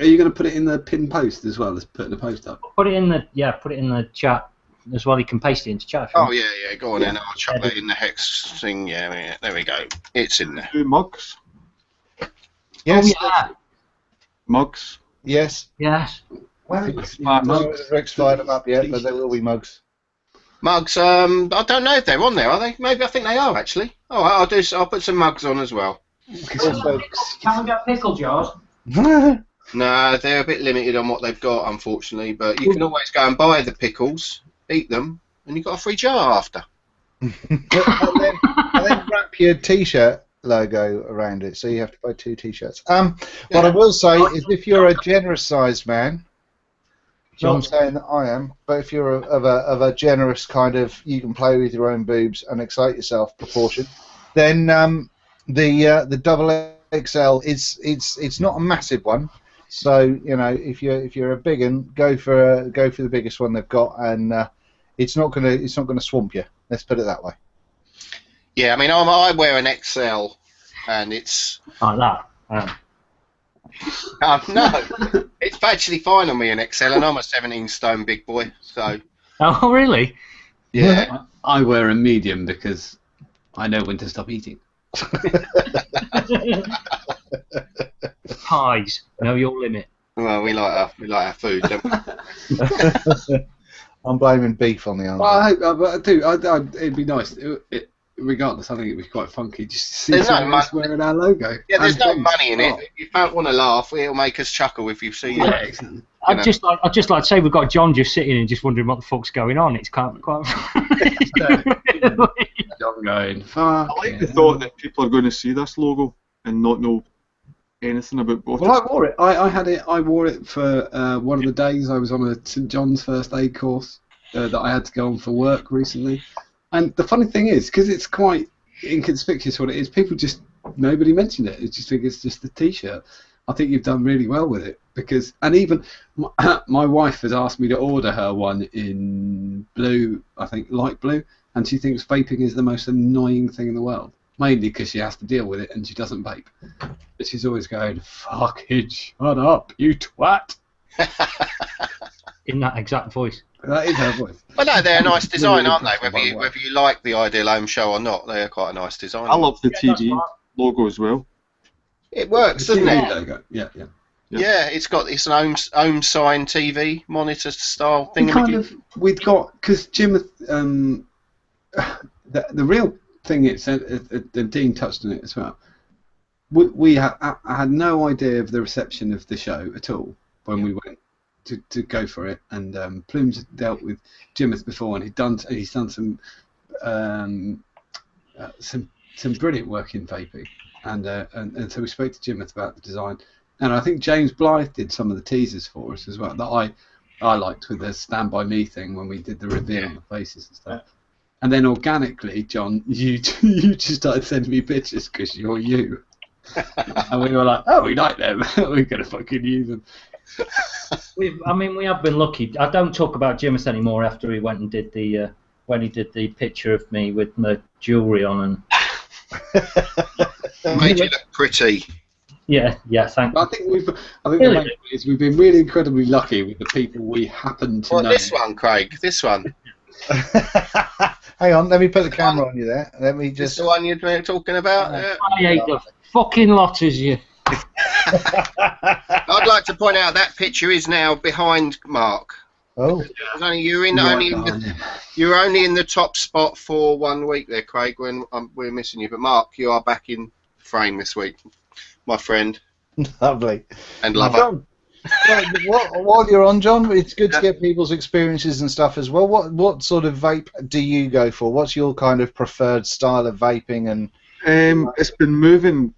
S2: you going to put it in the pin post as well as putting the post up?
S3: Put it in the chat as well. You can paste it into chat.
S5: Oh yeah, go on in. I'll chuck that in the hex thing. Yeah, there we go. It's in there.
S6: 2 mugs.
S4: Yes.
S3: Oh, yeah.
S6: Mugs.
S4: Yes.
S3: Yes.
S4: Well,
S2: Mugs.
S4: Rick's fired them up yet, but there will be mugs.
S5: Mugs. I don't know if they're on there, are they? Maybe I think they are actually. Oh, I'll put some mugs on as well.
S4: Also,
S3: Can we get pickle jars?
S5: No, they're a bit limited on what they've got, unfortunately. But you can always go and buy the pickles, eat them, and you've got a free jar after.
S4: and then wrap your t-shirt logo around it, so you have to buy 2 t-shirts. What I will say is, if you're a generous-sized man, not saying that I am, but if you're of a generous kind of, you can play with your own boobs and excite yourself proportion, then the double XL it's not a massive one. So if you're a big one, go for the biggest one they've got, and it's not gonna swamp you. Let's put it that way.
S5: Yeah, I mean, I wear an XL, and it's
S3: like that.
S5: no, it's actually fine on me an XL, and I'm a 17 stone big boy. So.
S3: Oh really?
S5: Yeah.
S2: I wear a medium because I know when to stop eating.
S3: Pies, know your limit.
S5: Well, we like our food, don't we?
S4: I'm blaming beef on the answer.
S2: Well, I do. It'd be nice. Regardless, I think it'd be quite funky just to see
S5: There's no
S2: someone else wearing our logo.
S5: Yeah, there's
S2: And
S5: no
S2: things.
S5: money in it.
S2: Oh.
S5: If you don't want to laugh, it'll make us chuckle if you see it.
S2: Yeah, excellent.
S3: I'd just like to say we've got John just sitting and just wondering what the fuck's going on. It's quite.
S2: John going, fuck.
S6: I like the thought that people are going to see this logo and not know anything about both.
S2: Well, I wore it. I wore it for one of the days I was on a St John's first aid course that I had to go on for work recently. And the funny thing is, because it's quite inconspicuous what it is, nobody mentioned it. I just think it's just a t-shirt. I think you've done really well with it, and even my wife has asked me to order her one in blue, I think light blue, and she thinks vaping is the most annoying thing in the world, mainly because she has to deal with it and she doesn't vape. But she's always going, fucking shut up, you twat.
S3: In that exact voice.
S2: That is her voice.
S5: Well, no, they're a nice design, aren't they?
S2: By the way.
S5: Whether you like the Ideal Home Show or not, they're quite a nice design.
S6: I love the
S3: Yeah, that's
S6: TV
S3: right.
S6: logo as well.
S5: It works,
S2: The
S5: doesn't
S2: TV
S5: it?
S2: logo. Yeah.
S5: Yeah, it's an home sign TV monitor style thing.
S2: We've got, because Jim, the real thing is, and Dean touched on it as well. I had no idea of the reception of the show at all when we went to go for it, and Plumes had dealt with Jimeth before, and he's done some brilliant work in vaping, and so we spoke to Jimeth about the design, and I think James Blythe did some of the teasers for us as well that I liked with the Stand By Me thing when we did the reveal on the faces and stuff. And then organically, John, you just started sending me pictures because you're you. And we were like, oh, we like them. We're going to fucking use them.
S3: We have been lucky. I don't talk about Jimus anymore after he went and did the picture of me with my jewellery on and.
S5: Made you look pretty.
S3: Yeah, thank you.
S2: I think the main thing is we've been really incredibly lucky with the people we happen to know.
S5: This one, Craig. This one.
S4: Hang on, let me put the camera on you there. Let me
S5: This
S4: just.
S5: the one you're talking about?
S3: I hate the fucking lot as you.
S5: I'd like to point out that picture is now behind Mark.
S4: Oh.
S5: You're only in the top spot for 1 week there, Craig, when we're missing you. But Mark, you are back in frame this week, my friend
S4: Lovely.
S5: and lover.
S4: John, While you're on, John, it's good to get people's experiences and stuff as well. What sort of vape do you go for? What's your kind of preferred style of vaping? And
S6: It's been moving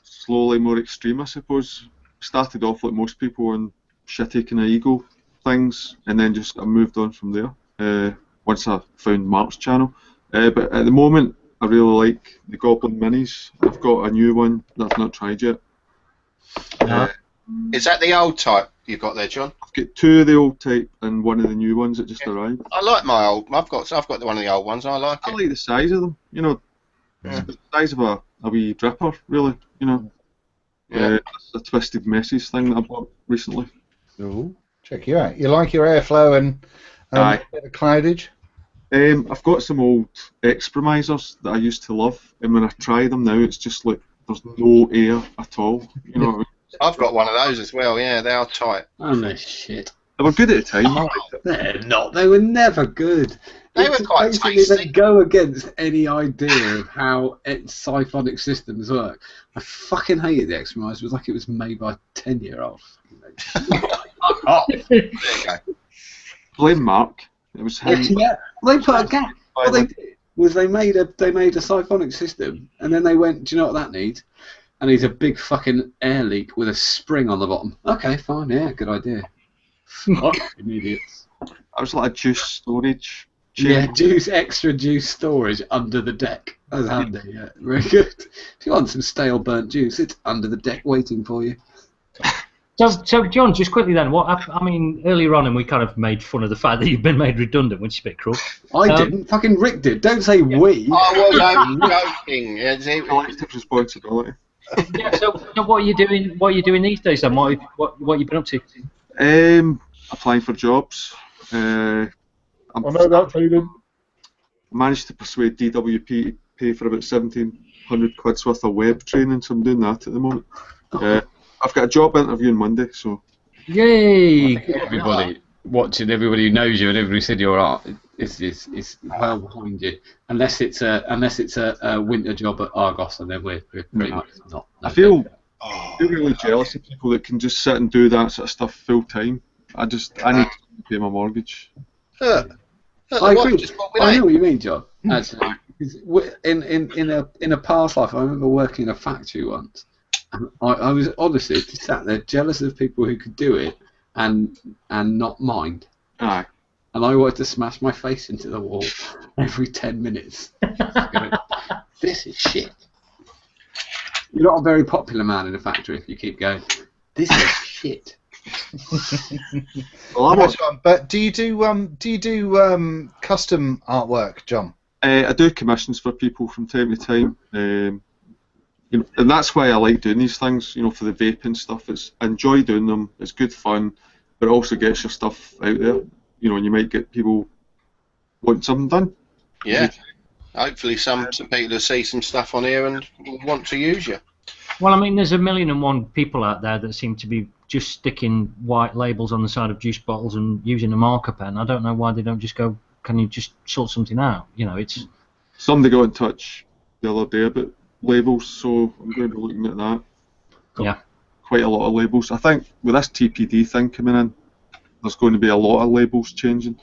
S6: slowly more extreme, I suppose. Started off like most people on shitty kind of ego things, and then just I moved on from there. Once I found Mark's channel, but at the moment I really like the Goblin Minis. I've got a new one that I've not tried yet.
S5: Is that the old type you've got there, John?
S6: I've got 2 of the old type and 1 of the new ones that just arrived.
S5: I like my old. I've got one of the old ones. I like
S6: I
S5: it.
S6: like the size of them. You know, it's the size of a wee dripper, really. You know, that's a Twisted Messes thing that I bought recently.
S4: ooh, check you out. You like your airflow and a bit of cloudage?
S6: I've got some old exprimisers that I used to love, and when I try them now, it's just like there's no air at all. You know what I mean?
S5: I've got one of those as well. Yeah, they are tight.
S2: Oh no shit.
S6: They were good at the time. I liked it.
S2: They're not. They were never good.
S5: They were quite
S2: Basically,
S5: tasty.
S2: they go against any idea of how siphonic systems work. I fucking hated the Exprimizer. It was like it was made by a 10-year-old.
S5: There you go.
S6: Blame Mark. It was him.
S2: Yeah, they put a gap. What they did was they made a siphonic system, and then they went, do you know what that needs? And needs a big fucking air leak with a spring on the bottom. Okay, fine, yeah, good idea. Fucking idiots.
S6: I was like a juice storage.
S2: Yeah, extra juice storage under the deck. That's handy, yeah, very good. If you want some stale burnt juice, it's under the deck waiting for you.
S3: So John, just quickly then, I mean, earlier on, and we kind of made fun of the fact that you've been made redundant, which is a bit cruel.
S2: I didn't. Fucking Rick did. Don't say we.
S5: Oh well, no, joking.
S6: Collective responsibility.
S3: Yeah. So what are you doing? What are you doing these days then? What have you been up to?
S6: Applying for jobs. I
S1: know that feeling.
S6: managed to persuade DWP to pay for about 1,700 quid's worth of web training, so I'm doing that at the moment. I've got a job interview on Monday, so.
S3: Yay!
S2: Everybody watching, everybody who knows you, and everybody said you're art is well behind you. Unless it's a winter job at Argos, and then we're pretty much not.
S6: I feel really jealous of people that can just sit and do that sort of stuff full time. I need to pay my mortgage.
S2: I agree. I know what you mean, John. Actually, in a past life, I remember working in a factory once. And I was honestly just sat there jealous of people who could do it and not mind.
S6: Aye.
S2: And I wanted to smash my face into the wall every 10 minutes. This is shit. You're not a very popular man in a factory if you keep going. This is shit.
S6: Well,
S4: But do you do custom artwork, John?
S6: I do commissions for people from time to time. You know, and that's why I like doing these things. You know, for the vaping stuff, I enjoy doing them. It's good fun, but it also gets your stuff out there. You know, and you might get people want something done.
S5: Yeah. Hopefully, some people will see some stuff on here and will want to use you.
S3: Well, I mean, there's 1,000,001 people out there that seem to be just sticking white labels on the side of juice bottles and using a marker pen. I don't know why they don't just go, can you just sort something out? You know, it's...
S6: Somebody got in touch the other day about labels, so I'm going to be looking at that.
S3: Yeah.
S6: Quite a lot of labels. I think with this TPD thing coming in, there's going to be a lot of labels changing.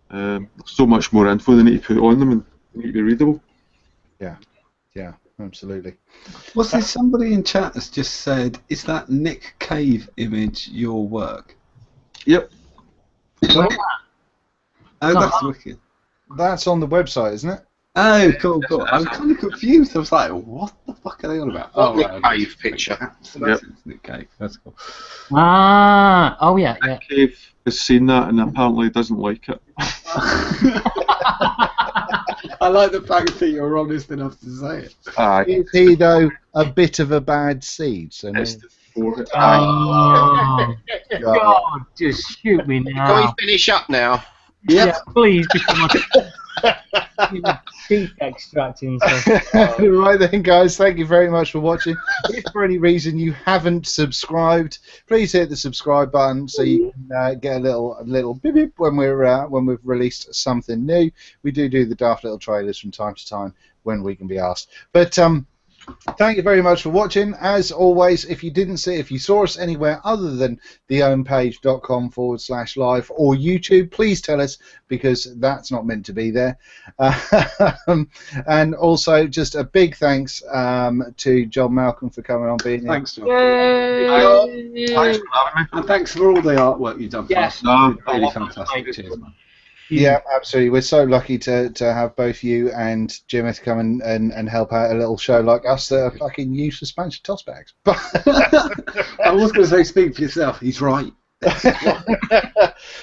S6: There's so much more info they need to put on them and they need to be readable.
S4: Yeah, absolutely.
S2: Was there somebody in chat that's just said, is that Nick Cave image your work?
S6: Yep.
S2: Oh, that's wicked.
S4: That's on the website, isn't it?
S2: Oh, cool. I was kind of confused. I was like, what the fuck are they on about?
S5: What Nick Cave picture?
S2: That's Nick Cave. That's cool.
S3: Ah, oh yeah.
S6: Cave has seen that and apparently doesn't like it.
S2: I like the fact that you're honest enough to say it.
S6: Aye.
S4: Is he, though, a bit of a bad seed? So
S6: It's the forehead.
S3: Oh, God, just shoot me
S5: Can
S3: now.
S5: we finish up now?
S3: Yeah, please, before my teeth extracting. So.
S4: Right then, guys, thank you very much for watching. If for any reason you haven't subscribed, please hit the subscribe button so you can get a little beep beep when we've released something new. We do the daft little trailers from time to time when we can be asked. But Thank you very much for watching. As always, if you saw us anywhere other than theownpage.com/live or YouTube, please tell us, because that's not meant to be there. And also, just a big thanks to John Malcolm for coming on, being here.
S2: Thanks, John.
S3: Yay!
S6: Thanks for having me.
S2: And thanks for all the artwork you've done for
S3: Yes.
S2: us.
S6: No,
S2: Really fantastic. Cheers, man.
S4: Yeah, absolutely. We're so lucky to have both you and Jimmy come and help out a little show like us that are fucking useless bunch of toss bags.
S2: I was going to say, speak for yourself. He's right.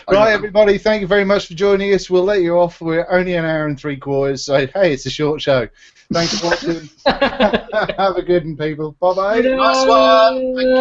S4: Right, everybody, thank you very much for joining us. We'll let you off. We're only an hour and 3/4, so hey, it's a short show. Thanks for watching. Have a good one, people. Bye bye.
S5: Nice one.